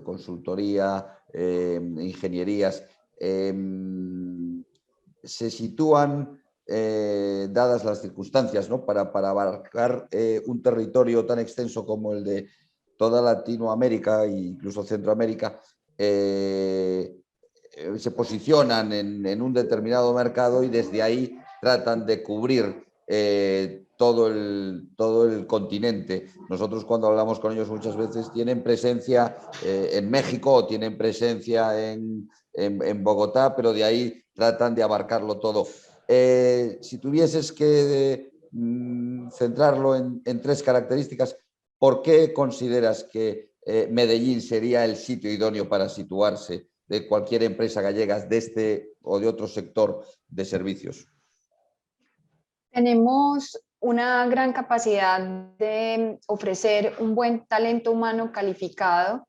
Consultoría, ingenierías, se sitúan, dadas las circunstancias, ¿no? para abarcar un territorio tan extenso como el de toda Latinoamérica e incluso Centroamérica, se posicionan en un determinado mercado y desde ahí tratan de cubrir todo el continente. Nosotros cuando hablamos con ellos muchas veces tienen presencia en México o tienen presencia en Bogotá, pero de ahí tratan de abarcarlo todo. Si tuvieses que centrarlo en tres características, ¿por qué consideras que Medellín sería el sitio idóneo para situarse de cualquier empresa gallega de este o de otro sector de servicios? Tenemos una gran capacidad de ofrecer un buen talento humano calificado,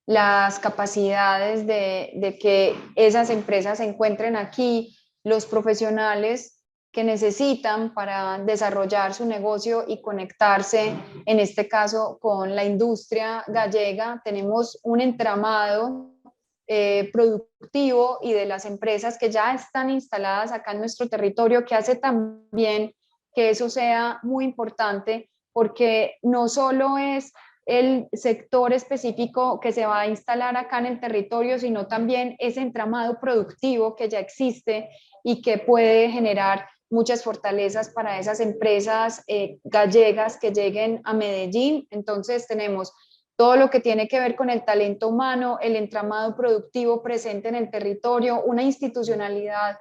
las capacidades de que esas empresas se encuentren aquí, los profesionales que necesitan para desarrollar su negocio y conectarse, en este caso, con la industria gallega. Tenemos un entramado productivo y de las empresas que ya están instaladas acá en nuestro territorio, que hace también que eso sea muy importante, porque no solo es el sector específico que se va a instalar acá en el territorio, sino también ese entramado productivo que ya existe y que puede generar muchas fortalezas para esas empresas gallegas que lleguen a Medellín. Entonces tenemos todo lo que tiene que ver con el talento humano, el entramado productivo presente en el territorio, una institucionalidad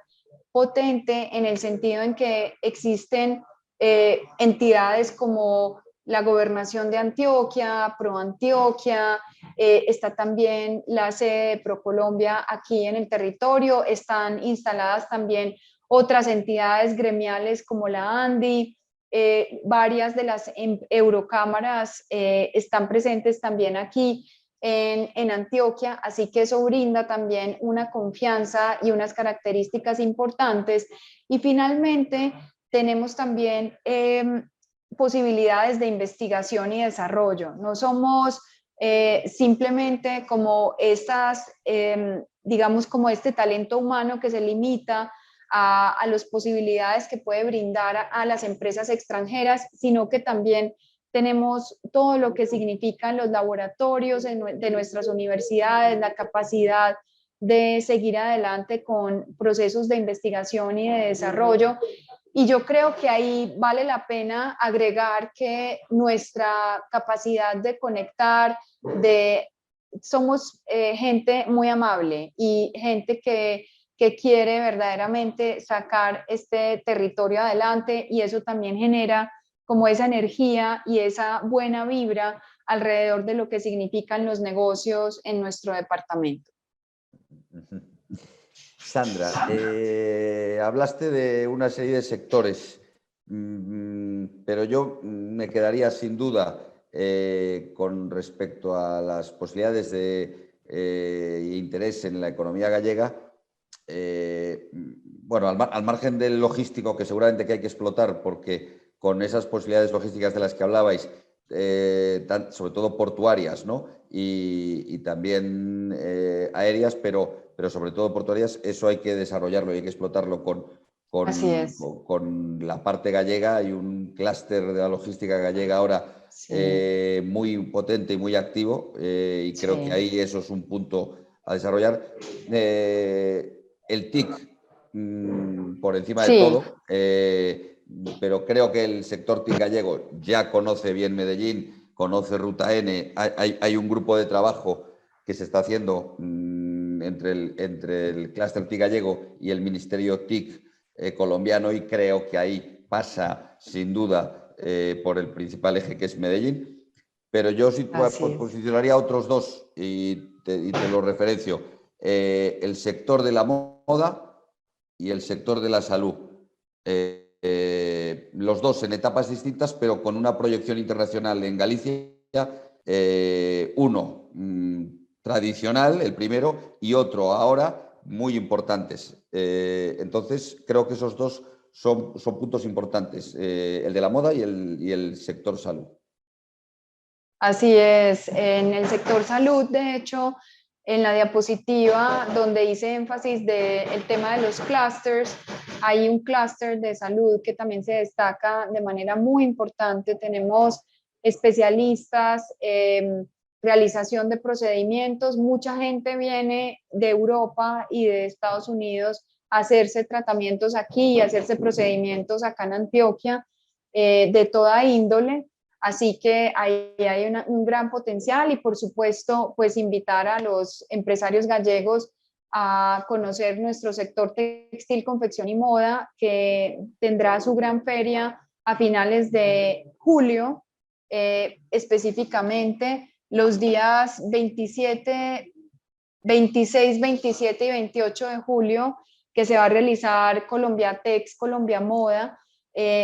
potente en el sentido en que existen entidades como la Gobernación de Antioquia, ProAntioquia, está también la sede de ProColombia aquí en el territorio, están instaladas también otras entidades gremiales como la ANDI, varias de las eurocámaras están presentes también aquí en Antioquia, así que eso brinda también una confianza y unas características importantes. Y finalmente tenemos también posibilidades de investigación y desarrollo. No somos simplemente como estas, digamos, como este talento humano que se limita a las posibilidades que puede brindar a las empresas extranjeras, sino que también tenemos todo lo que significan los laboratorios de nuestras universidades, la capacidad de seguir adelante con procesos de investigación y de desarrollo. Y yo creo que ahí vale la pena agregar que nuestra capacidad de conectar, somos gente muy amable y gente que quiere verdaderamente sacar este territorio adelante, y eso también genera como esa energía y esa buena vibra alrededor de lo que significan los negocios en nuestro departamento. Sandra, hablaste de una serie de sectores, pero yo me quedaría sin duda con respecto a las posibilidades de interés en la economía gallega. Bueno, al margen del logístico, que seguramente que hay que explotar, porque con esas posibilidades logísticas de las que hablabais, sobre todo portuarias, ¿no? y también aéreas, pero sobre todo portuarias, eso hay que desarrollarlo y hay que explotarlo con la parte gallega. Hay un clúster de la logística gallega ahora muy potente y muy activo, y creo que ahí eso es un punto a desarrollar. El TIC, por encima de todo, pero creo que el sector TIC gallego ya conoce bien Medellín, conoce Ruta N, hay un grupo de trabajo que se está haciendo entre el clúster TIC gallego y el Ministerio TIC colombiano, y creo que ahí pasa sin duda por el principal eje que es Medellín, pero yo posicionaría otros dos y te lo referencio. El sector de la moda y el sector de la salud. Los dos en etapas distintas, pero con una proyección internacional en Galicia. Uno tradicional, el primero, y otro ahora muy importantes. Entonces, creo que esos dos son puntos importantes, el de la moda y el sector salud. Así es, en el sector salud, de hecho, en la diapositiva donde hice énfasis del tema de los clusters, hay un clúster de salud que también se destaca de manera muy importante. Tenemos especialistas, realización de procedimientos. Mucha gente viene de Europa y de Estados Unidos a hacerse tratamientos aquí y a hacerse procedimientos acá en Antioquia, de toda índole. Así que ahí hay un gran potencial y, por supuesto, pues invitar a los empresarios gallegos a conocer nuestro sector textil, confección y moda, que tendrá su gran feria a finales de julio, específicamente los días 26, 27 y 28 de julio, que se va a realizar Colombia Tex, Colombia Moda,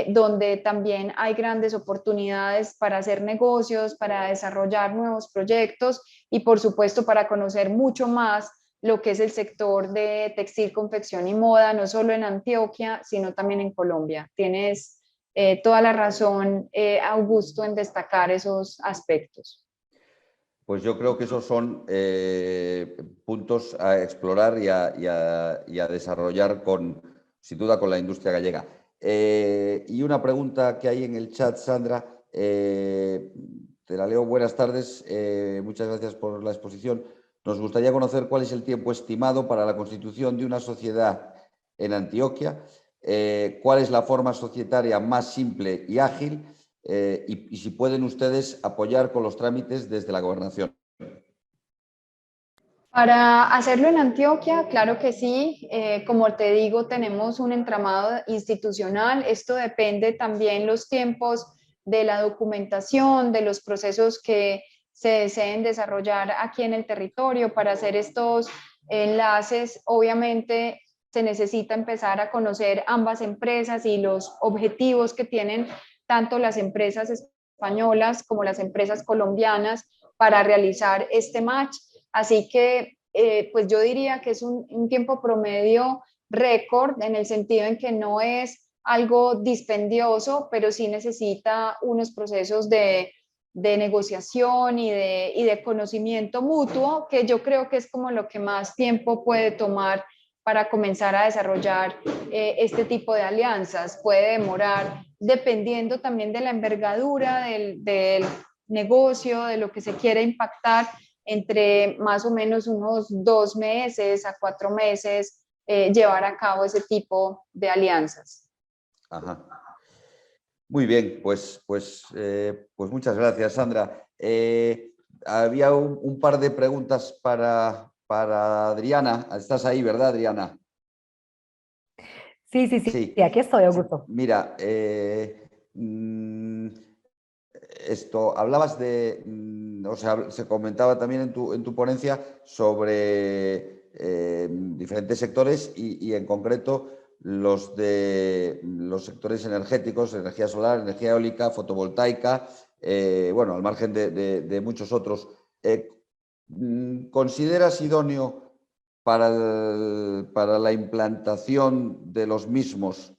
donde también hay grandes oportunidades para hacer negocios, para desarrollar nuevos proyectos y, por supuesto, para conocer mucho más lo que es el sector de textil, confección y moda, no solo en Antioquia, sino también en Colombia. Tienes toda la razón, Augusto, en destacar esos aspectos. Pues yo creo que esos son puntos a explorar y a desarrollar sin duda con la industria gallega. Y una pregunta que hay en el chat, Sandra, te la leo. Buenas tardes, muchas gracias por la exposición. Nos gustaría conocer cuál es el tiempo estimado para la constitución de una sociedad en Antioquia, cuál es la forma societaria más simple y ágil, y si pueden ustedes apoyar con los trámites desde la gobernación. Para hacerlo en Antioquia, claro que sí. Como te digo, tenemos un entramado institucional. Esto depende también los tiempos de la documentación, de los procesos que se deseen desarrollar aquí en el territorio. Para hacer estos enlaces, obviamente se necesita empezar a conocer ambas empresas y los objetivos que tienen tanto las empresas españolas como las empresas colombianas para realizar este match. Así que pues yo diría que es un tiempo promedio récord, en el sentido en que no es algo dispendioso, pero sí necesita unos procesos de negociación y de conocimiento mutuo, que yo creo que es como lo que más tiempo puede tomar para comenzar a desarrollar este tipo de alianzas. Puede demorar, dependiendo también de la envergadura del negocio, de lo que se quiere impactar, entre más o menos unos 2 meses a 4 meses, llevar a cabo ese tipo de alianzas. Ajá. Muy bien, pues muchas gracias, Sandra. Había un par de preguntas para Adriana. Estás ahí, ¿verdad, Adriana? Sí, aquí estoy, Augusto. Mira, hablabas o sea, se comentaba también en tu ponencia sobre diferentes sectores y en concreto los sectores energéticos, energía solar, energía eólica, fotovoltaica, bueno, al margen de muchos otros. ¿Consideras idóneo para la implantación de los mismos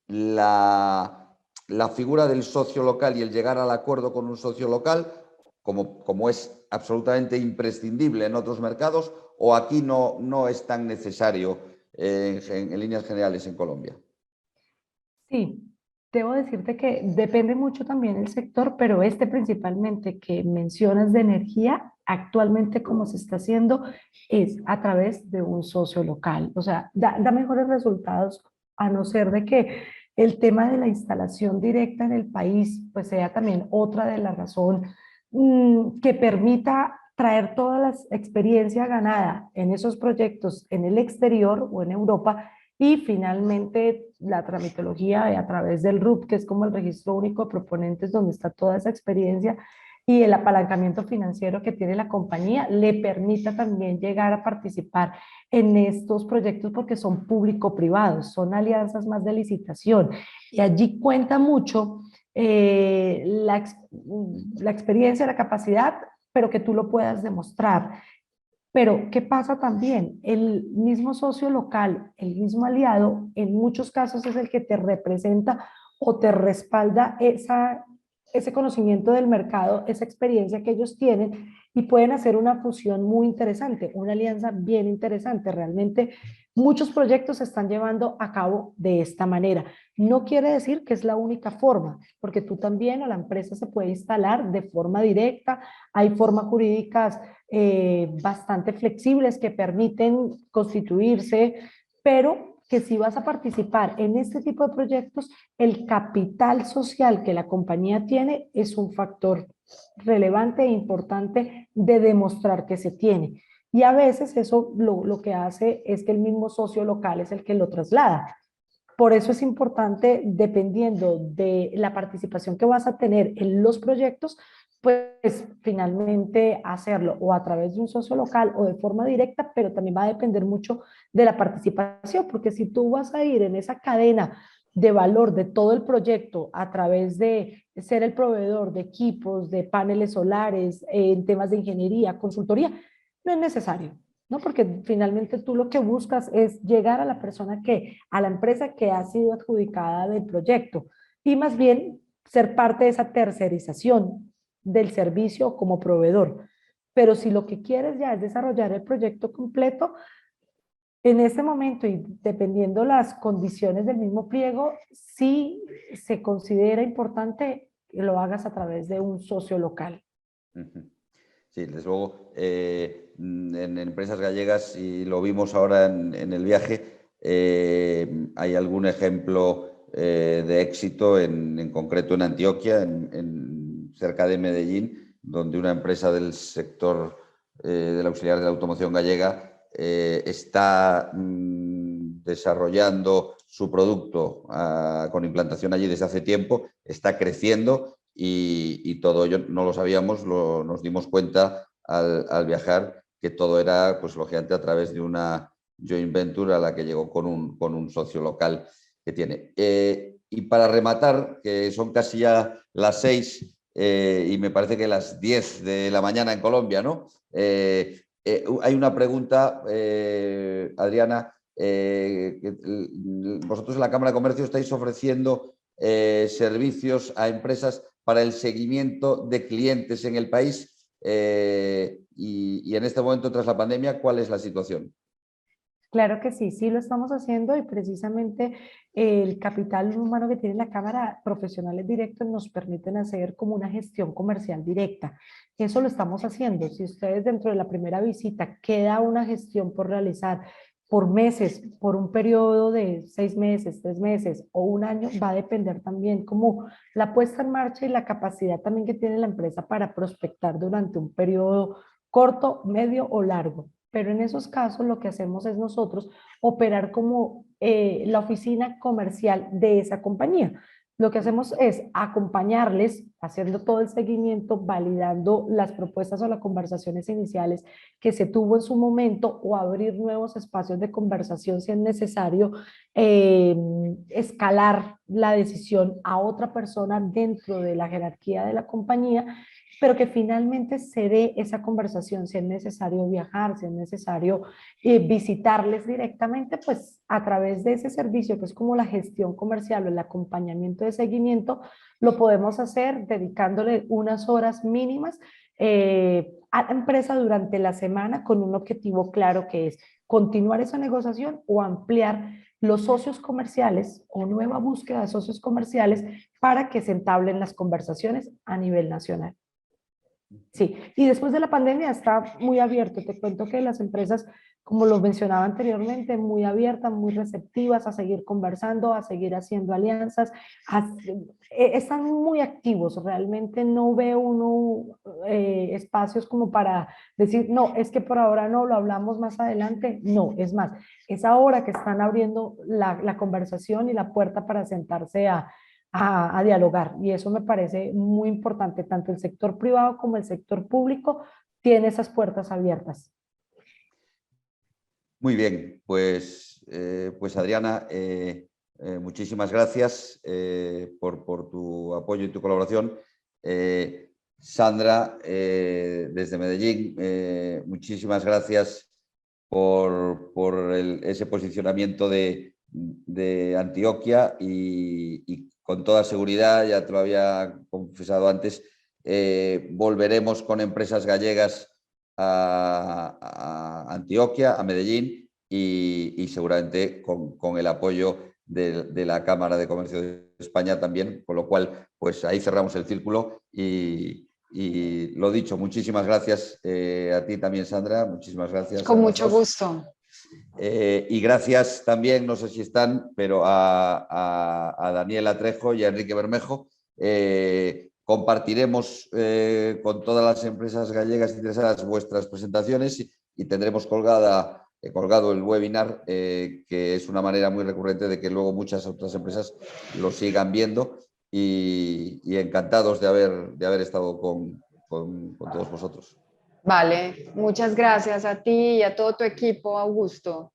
la figura del socio local y el llegar al acuerdo con un socio local, como es absolutamente imprescindible en otros mercados, o aquí no es tan necesario en líneas generales en Colombia? Sí, debo decirte que depende mucho también el sector, pero principalmente que mencionas de energía, actualmente como se está haciendo es a través de un socio local. O sea, da mejores resultados, a no ser de que el tema de la instalación directa en el país pues sea también otra de las razones que permita traer toda la experiencia ganada en esos proyectos en el exterior o en Europa y finalmente la tramitología a través del RUP, que es como el registro único de proponentes, donde está toda esa experiencia y el apalancamiento financiero que tiene la compañía, le permita también llegar a participar en estos proyectos porque son público-privados, son alianzas más de licitación. Y allí cuenta mucho la experiencia, la capacidad, pero que tú lo puedas demostrar. Pero, ¿qué pasa también? El mismo socio local, el mismo aliado, en muchos casos es el que te representa o te respalda ese conocimiento del mercado, esa experiencia que ellos tienen y pueden hacer una fusión muy interesante, una alianza bien interesante. Realmente muchos proyectos se están llevando a cabo de esta manera. No quiere decir que es la única forma, porque tú también o la empresa se puede instalar de forma directa, hay formas jurídicas bastante flexibles que permiten constituirse, pero que si vas a participar en este tipo de proyectos, el capital social que la compañía tiene es un factor relevante e importante de demostrar que se tiene. Y a veces eso lo que hace es que el mismo socio local es el que lo traslada. Por eso es importante, dependiendo de la participación que vas a tener en los proyectos, pues finalmente hacerlo o a través de un socio local o de forma directa, pero también va a depender mucho de la participación, porque si tú vas a ir en esa cadena de valor de todo el proyecto a través de ser el proveedor de equipos, de paneles solares, en temas de ingeniería, consultoría, no es necesario. ¿No? Porque finalmente tú lo que buscas es llegar a la persona a la empresa que ha sido adjudicada del proyecto y más bien ser parte de esa tercerización del servicio como proveedor. Pero si lo que quieres ya es desarrollar el proyecto completo, en ese momento y dependiendo las condiciones del mismo pliego, sí se considera importante que lo hagas a través de un socio local. Sí, desde luego, en empresas gallegas, y lo vimos ahora en el viaje, hay algún ejemplo de éxito, en concreto en Antioquia, cerca de Medellín, donde una empresa del sector del auxiliar de la automoción gallega está desarrollando su producto con implantación allí desde hace tiempo, está creciendo. Y todo ello no lo sabíamos, nos dimos cuenta al viajar que todo era, pues lógicamente, a través de una joint venture a la que llegó con un socio local que tiene. Y para rematar, que son casi ya las 6 y me parece que las 10 de la mañana en Colombia, ¿no? Hay una pregunta, Adriana, vosotros en la Cámara de Comercio estáis ofreciendo servicios a empresas para el seguimiento de clientes en el país y en este momento, tras la pandemia, ¿cuál es la situación? Claro que sí, sí lo estamos haciendo y precisamente el capital humano que tiene la Cámara, profesionales directos, nos permiten hacer como una gestión comercial directa. Eso lo estamos haciendo. Si ustedes dentro de la primera visita queda una gestión por realizar por meses, por un periodo de 6 meses, 3 meses o un año, va a depender también como la puesta en marcha y la capacidad también que tiene la empresa para prospectar durante un periodo corto, medio o largo. Pero en esos casos lo que hacemos es nosotros operar como la oficina comercial de esa compañía. Lo que hacemos es acompañarles, haciendo todo el seguimiento, validando las propuestas o las conversaciones iniciales que se tuvo en su momento o abrir nuevos espacios de conversación si es necesario, escalar la decisión a otra persona dentro de la jerarquía de la compañía, pero que finalmente se dé esa conversación, si es necesario viajar, si es necesario visitarles directamente, pues a través de ese servicio que es como la gestión comercial o el acompañamiento de seguimiento, lo podemos hacer dedicándole unas horas mínimas a la empresa durante la semana con un objetivo claro que es continuar esa negociación o ampliar los socios comerciales o nueva búsqueda de socios comerciales para que se entablen las conversaciones a nivel nacional. Sí, y después de la pandemia está muy abierto. Te cuento que las empresas como lo mencionaba anteriormente, muy abiertas, muy receptivas a seguir conversando, a seguir haciendo alianzas, están muy activos, realmente no ve uno espacios como para decir, no, es que por ahora no, lo hablamos más adelante, no, es más, es ahora que están abriendo la conversación y la puerta para sentarse a dialogar, y eso me parece muy importante, tanto el sector privado como el sector público tiene esas puertas abiertas. Muy bien, pues Adriana, muchísimas gracias por tu apoyo y tu colaboración. Sandra, desde Medellín, muchísimas gracias por ese posicionamiento de Antioquia y con toda seguridad, ya te lo había confesado antes, volveremos con empresas gallegas a Antioquia, a Medellín y seguramente con el apoyo de la Cámara de Comercio de España también, con lo cual pues ahí cerramos el círculo y lo dicho, muchísimas gracias a ti también, Sandra, muchísimas gracias. Con mucho gusto. Y gracias también, no sé si están, pero a Daniela Trejo y a Enrique Bermejo. Compartiremos con todas las empresas gallegas interesadas vuestras presentaciones y tendremos colgado el webinar, que es una manera muy recurrente de que luego muchas otras empresas lo sigan viendo y encantados de haber estado con todos vosotros. Vale, muchas gracias a ti y a todo tu equipo, Augusto.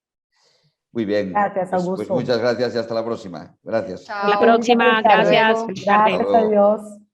Muy bien. Gracias, Augusto. Pues muchas gracias y hasta la próxima. Gracias. Chao. Hasta la próxima, Hasta gracias. luego. Feliz tarde. Gracias a Dios.